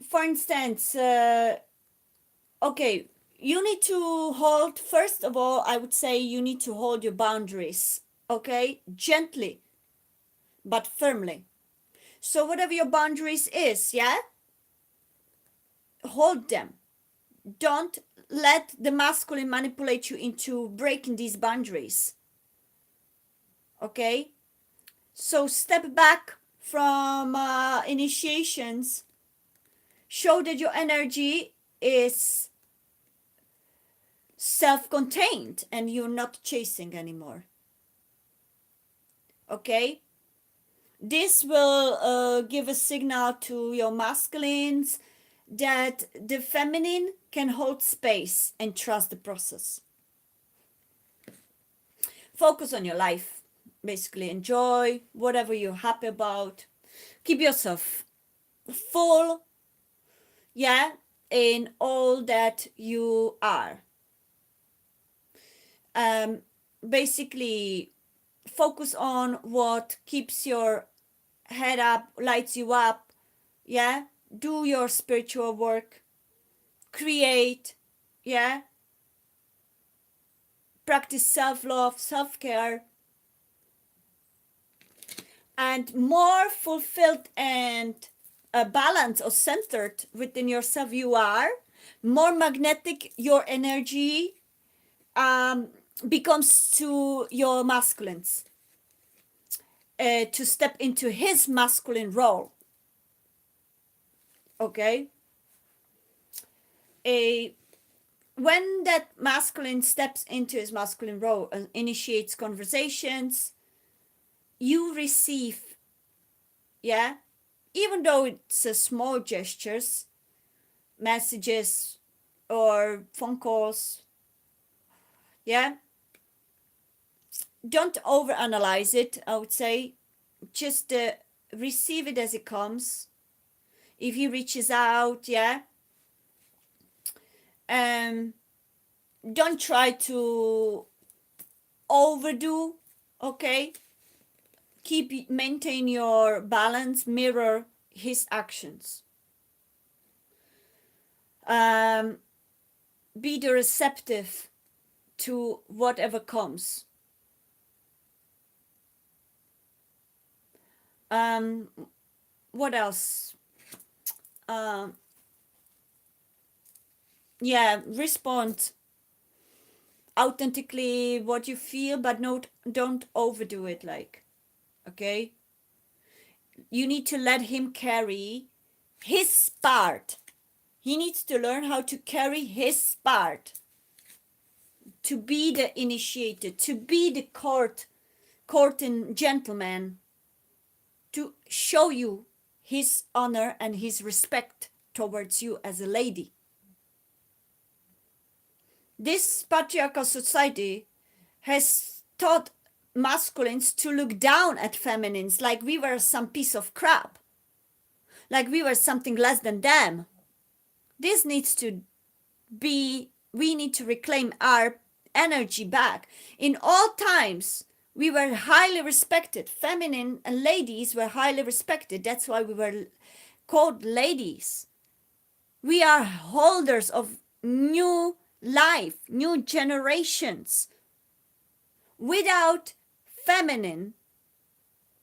For instance, okay, you need to hold, first of all, I would say you need to hold your boundaries, okay? Gently, but firmly. So whatever your boundaries is, yeah? Hold them. Don't let the masculine manipulate you into breaking these boundaries. Okay? So step back from initiations. Show that your energy is self-contained and you're not chasing anymore. Okay? This will give a signal to your masculines that the feminine can hold space and trust the process. Focus on your life. Basically, enjoy whatever you're happy about. Keep yourself full, yeah, in all that you are. Basically, focus on what keeps your head up, lights you up, yeah. Do your spiritual work, create, yeah. Practice self-love, self-care, and more fulfilled and balanced or centered within yourself you are, more magnetic your energy becomes to your masculines, to step into his masculine role. Okay? When that masculine steps into his masculine role and initiates conversations, you receive, yeah, even though it's small gestures, messages or phone calls, yeah, don't overanalyze it. I would say just receive it as it comes. If he reaches out, yeah, don't try to overdo, okay? Maintain your balance, mirror his actions. Be the receptive to whatever comes. What else? Yeah, respond authentically what you feel, but don't overdo it, like, okay? You need to let him carry his part. He needs to learn how to carry his part, to be the initiator, to be the courting gentleman, to show you his honor and his respect. towards you as a lady. This patriarchal society has taught masculines to look down at feminines like we were some piece of crap, like we were something less than them. This needs to be, we need to reclaim our energy back. In all times, we were highly respected. Feminine and ladies were highly respected. That's why we were called ladies. We are holders of new life, new generations. Without feminine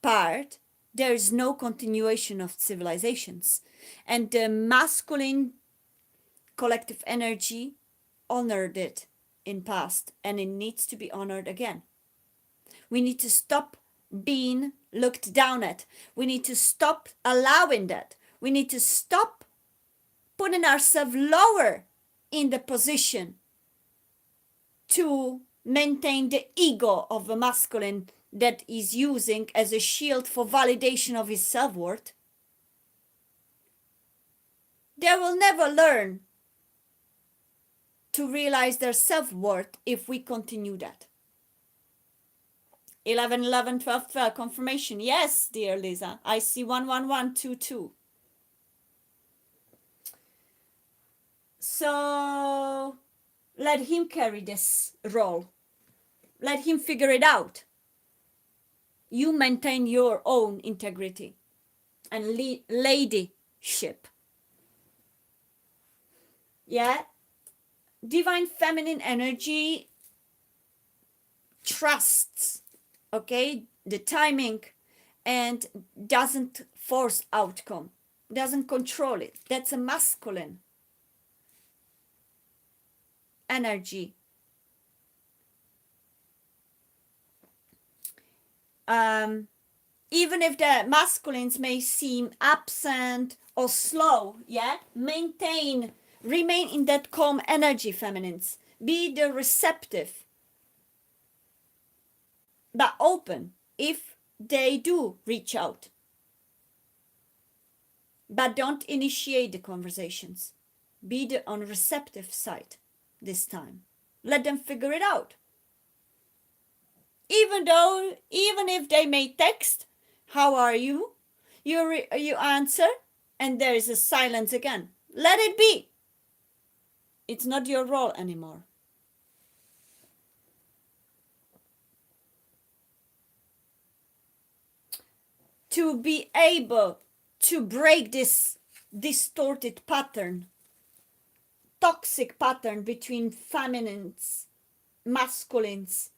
part, there is no continuation of civilizations. And the masculine collective energy honored it in past, and it needs to be honored again. We need to stop being looked down at. We need to stop allowing that. We need to stop putting ourselves lower in the position to maintain the ego of a masculine that is using as a shield for validation of his self-worth. They will never learn to realize their self-worth if we continue that. 11, 11, 12, 12, confirmation. Yes, dear Lisa, I see 11122. So let him carry this role. Let him figure it out. You maintain your own integrity and ladyship. Yeah? Divine feminine energy trusts, okay, the timing and doesn't force outcome, doesn't control it. That's a masculine energy. Even if the masculines may seem absent or slow, yeah, remain in that calm energy, feminines. Be the receptive, but open if they do reach out. But don't initiate the conversations. Be the on receptive side this time. Let them figure it out. Even if they may text, how are you? You answer, and there is a silence again. Let it be. It's not your role anymore. To be able to break this distorted pattern, toxic pattern between feminines, masculines,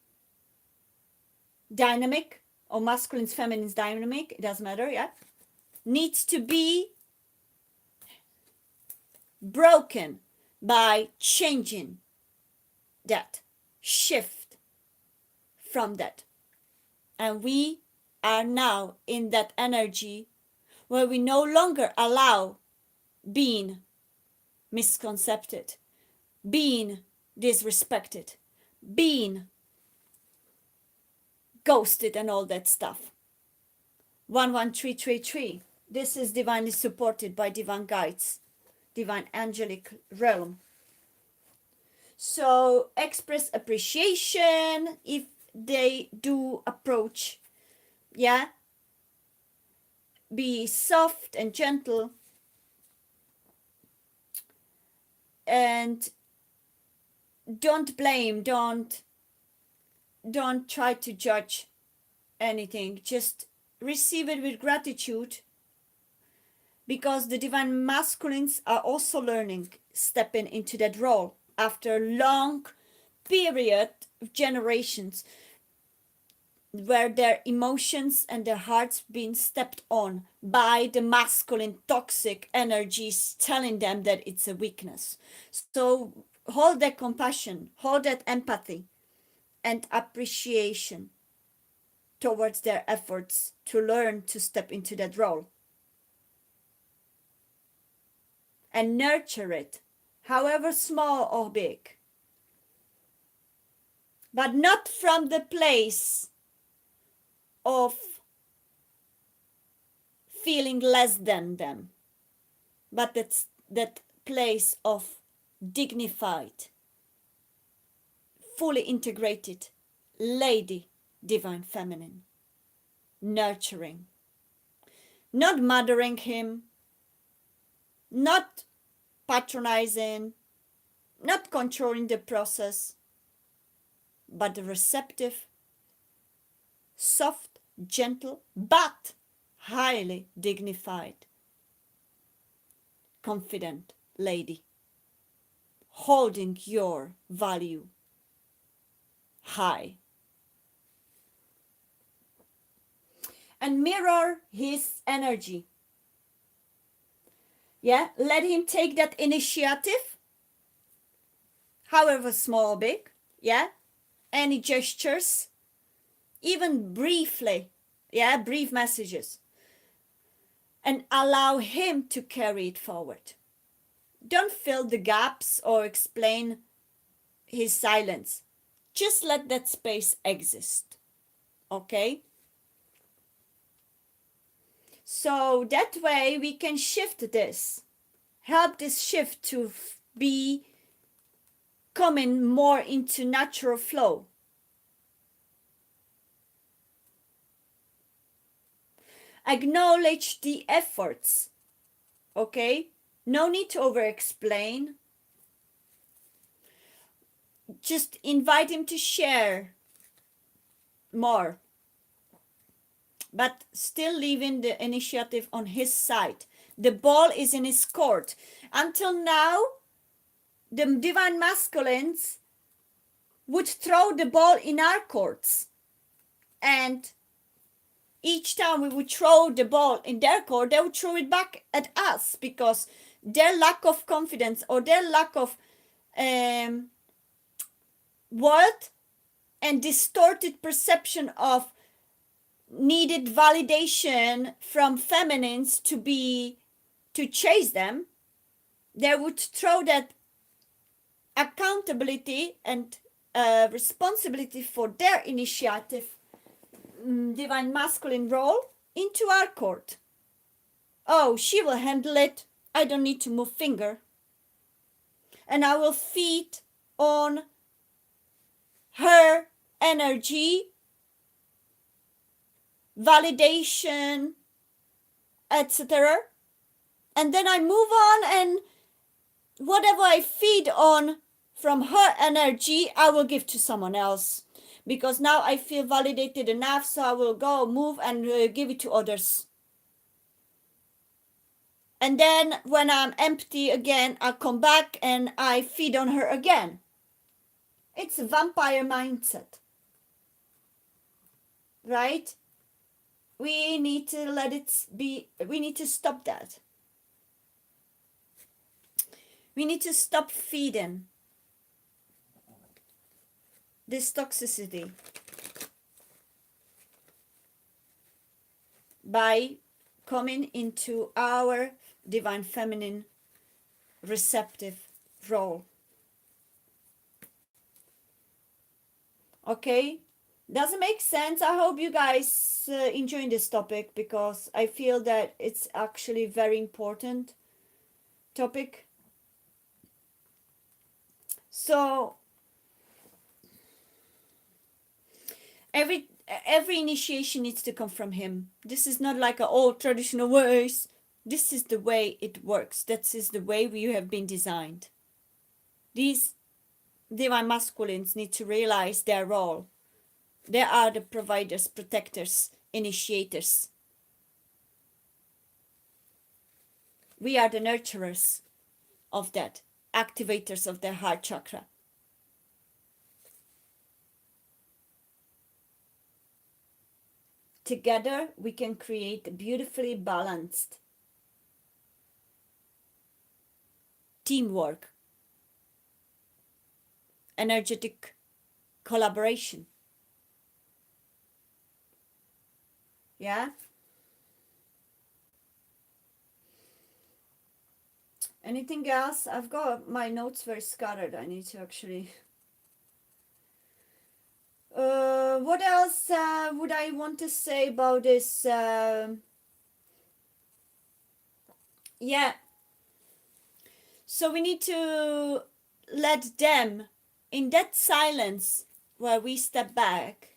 dynamic, or masculines, feminines, dynamic, it doesn't matter, yeah, needs to be broken by changing that, shift from that. And we are now in that energy where we no longer allow being misconcepted, being disrespected, being ghosted and all that stuff. 11333. This is divinely supported by divine guides, divine angelic realm. So express appreciation if they do approach. Yeah, be soft and gentle, and don't blame, don't try to judge anything. Just receive it with gratitude, because the divine masculines are also learning, stepping into that role after a long period of generations where their emotions and their hearts being stepped on by the masculine toxic energies telling them that it's a weakness. So hold that compassion, hold that empathy and appreciation towards their efforts to learn to step into that role. And nurture it, however small or big. But not from the place of feeling less than them, but that place of dignified, fully integrated lady, divine feminine, nurturing, not mothering him, not patronizing, not controlling the process, but receptive, soft, gentle, but highly dignified, confident lady, holding your value high. And mirror his energy. Yeah, let him take that initiative, however small or big. Yeah, any gestures, even briefly. Yeah, brief messages. And allow him to carry it forward. Don't fill the gaps or explain his silence. Just let that space exist. Okay? So that way we can shift this. Help this shift to be coming more into natural flow. Acknowledge the efforts. Okay? No need to over explain. Just invite him to share more, but still leaving the initiative on his side. The ball is in his court. Until now, the divine masculines would throw the ball in our courts, and each time we would throw the ball in their court, they would throw it back at us, because their lack of confidence or their lack of worth and distorted perception of needed validation from feminines to chase them, they would throw that accountability and responsibility for their initiative, divine masculine role, into our court. Oh, she will handle it. I don't need to move finger. And I will feed on her energy, validation, etc. And then I move on, and whatever I feed on from her energy, I will give to someone else. Because now I feel validated enough, so I will go, move, and give it to others. And then when I'm empty again, I come back and I feed on her again. It's a vampire mindset. Right? We need to let it be. We need to stop that. We need to stop feeding this toxicity by coming into our divine feminine receptive role. Okay? Does it make sense? I hope you guys enjoying this topic, because I feel that it's actually very important topic. So every initiation needs to come from him. This is not like an old traditional ways. This is the way it works. That is the way we have been designed. These divine masculines need to realize their role. They are the providers, protectors, initiators. We are the nurturers of that, activators of their heart chakra. Together, we can create a beautifully balanced teamwork, energetic collaboration. Yeah? Anything else? I've got my notes very scattered. I need to actually... what else would I want to say about this? Yeah. So we need to let them, in that silence where we step back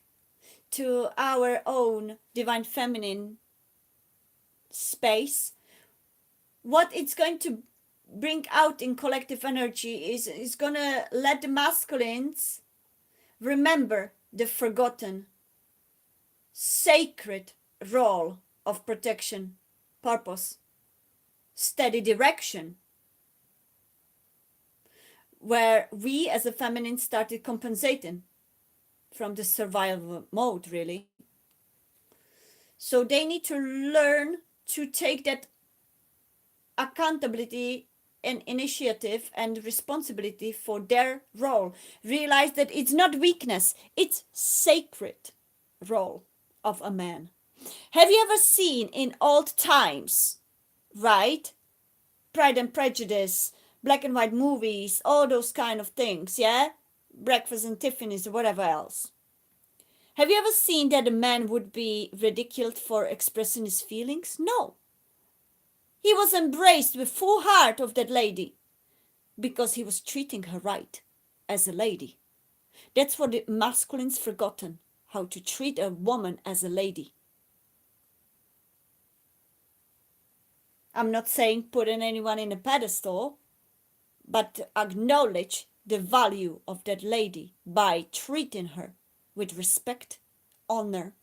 to our own divine feminine space, what it's going to bring out in collective energy is going to let the masculines remember the forgotten sacred role of protection, purpose, steady direction, where we as a feminine started compensating from the survival mode, really. So they need to learn to take that accountability and initiative and responsibility for their role. Realize that it's not weakness, it's sacred role of a man. Have you ever seen in old times, right? Pride and Prejudice, black and white movies, all those kind of things, yeah? Breakfast and Tiffany's or whatever else. Have you ever seen that a man would be ridiculed for expressing his feelings? No. He was embraced with full heart of that lady because he was treating her right as a lady. That's what the masculine's forgotten, how to treat a woman as a lady. I'm not saying putting anyone in a pedestal, but acknowledge the value of that lady by treating her with respect, honor,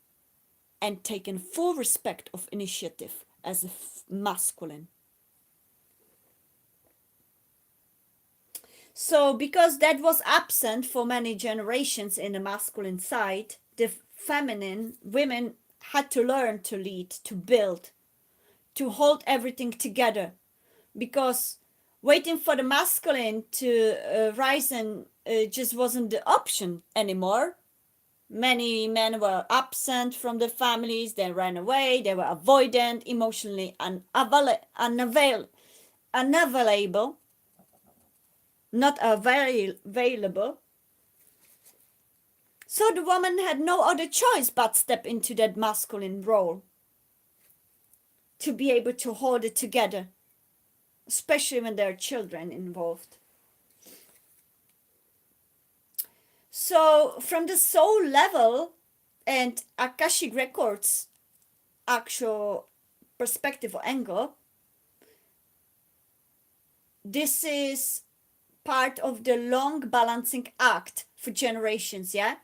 and taking full respect of initiative as a masculine. So because that was absent for many generations in the masculine side, the feminine women had to learn to lead, to build, to hold everything together, because waiting for the masculine to rise and just wasn't the option anymore. Many men were absent from their families, they ran away, they were avoidant, emotionally unavailable, not available. So the woman had no other choice but step into that masculine role to be able to hold it together, especially when there are children involved. So from the soul level and Akashic Records actual perspective or angle, this is part of the long balancing act for generations, yeah?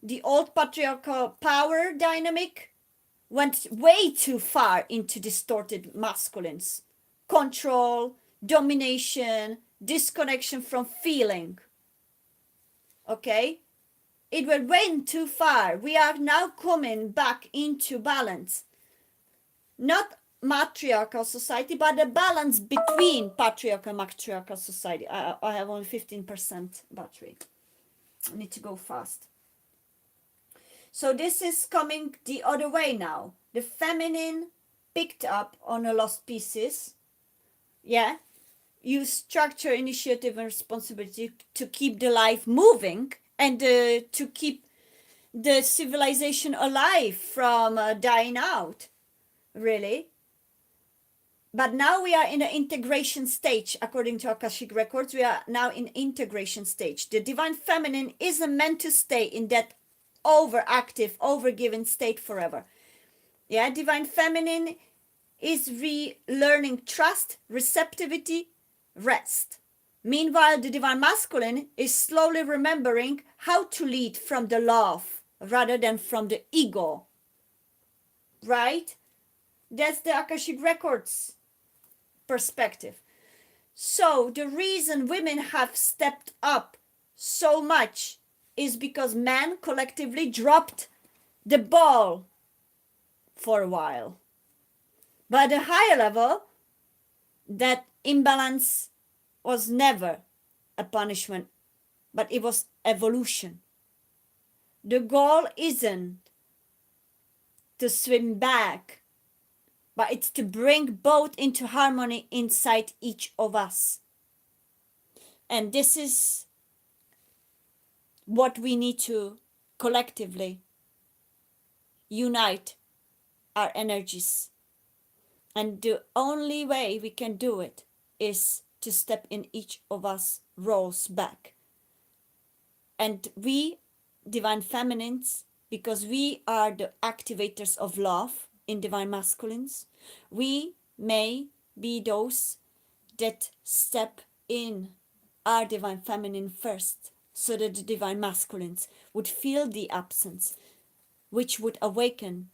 The old patriarchal power dynamic went way too far into distorted masculines. Control, domination, disconnection from feeling. Okay? It went way too far. We are now coming back into balance. Not matriarchal society, but a balance between patriarchal and matriarchal society. I have only 15% battery. I need to go fast. So this is coming the other way now. The feminine picked up on the lost pieces. Yeah. Use structure, initiative, and responsibility to keep the life moving and to keep the civilization alive from dying out, really. But now we are in the integration stage. According to Akashic Records, we are now in integration stage. The divine feminine isn't meant to stay in that overactive, overgiven state forever. Yeah, divine feminine is relearning trust, receptivity, rest. Meanwhile, the divine masculine is slowly remembering how to lead from the love rather than from the ego. Right? That's the Akashic Records perspective. So the reason women have stepped up so much is because men collectively dropped the ball for a while. But at a higher level, that imbalance was never a punishment, but it was evolution. The goal isn't to swim back, but it's to bring both into harmony inside each of us. And this is what we need to collectively unite our energies. And the only way we can do it is to step in each of us roles back. And we, divine feminines, because we are the activators of love in divine masculines, we may be those that step in our divine feminine first, so that the divine masculines would feel the absence, which would awaken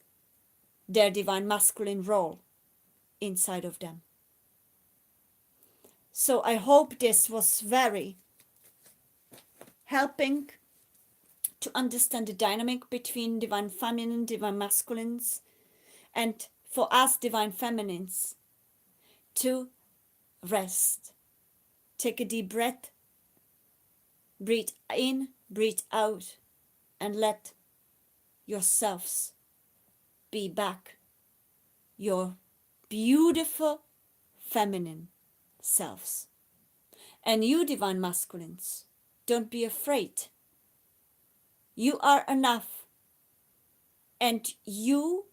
their divine masculine role inside of them. So I hope this was very helping to understand the dynamic between divine feminine, divine masculines, and for us divine feminines to rest. Take a deep breath, breathe in, breathe out, and let yourselves be back your beautiful feminine selves. And you divine masculines, don't be afraid. You are enough, and you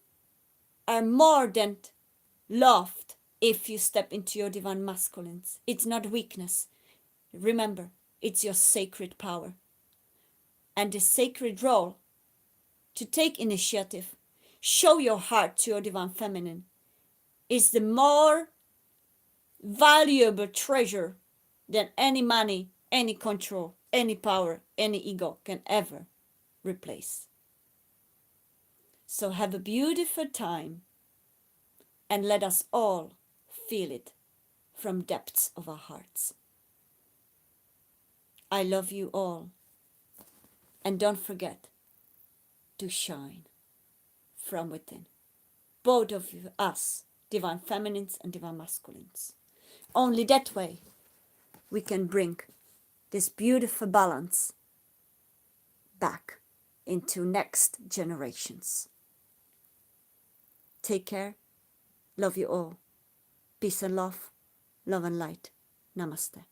are more than loved if you step into your divine masculines. It's not weakness. Remember, it's your sacred power. And the sacred role to take initiative, show your heart to your divine feminine, is the more valuable treasure than any money, any control, any power, any ego can ever replace. So have a beautiful time, and let us all feel it from depths of our hearts. I love you all, and don't forget to shine from within. Both of us, divine feminines and divine masculines. Only that way we can bring this beautiful balance back into next generations. Take care. Love you all. Peace and love. Love and light. Namaste.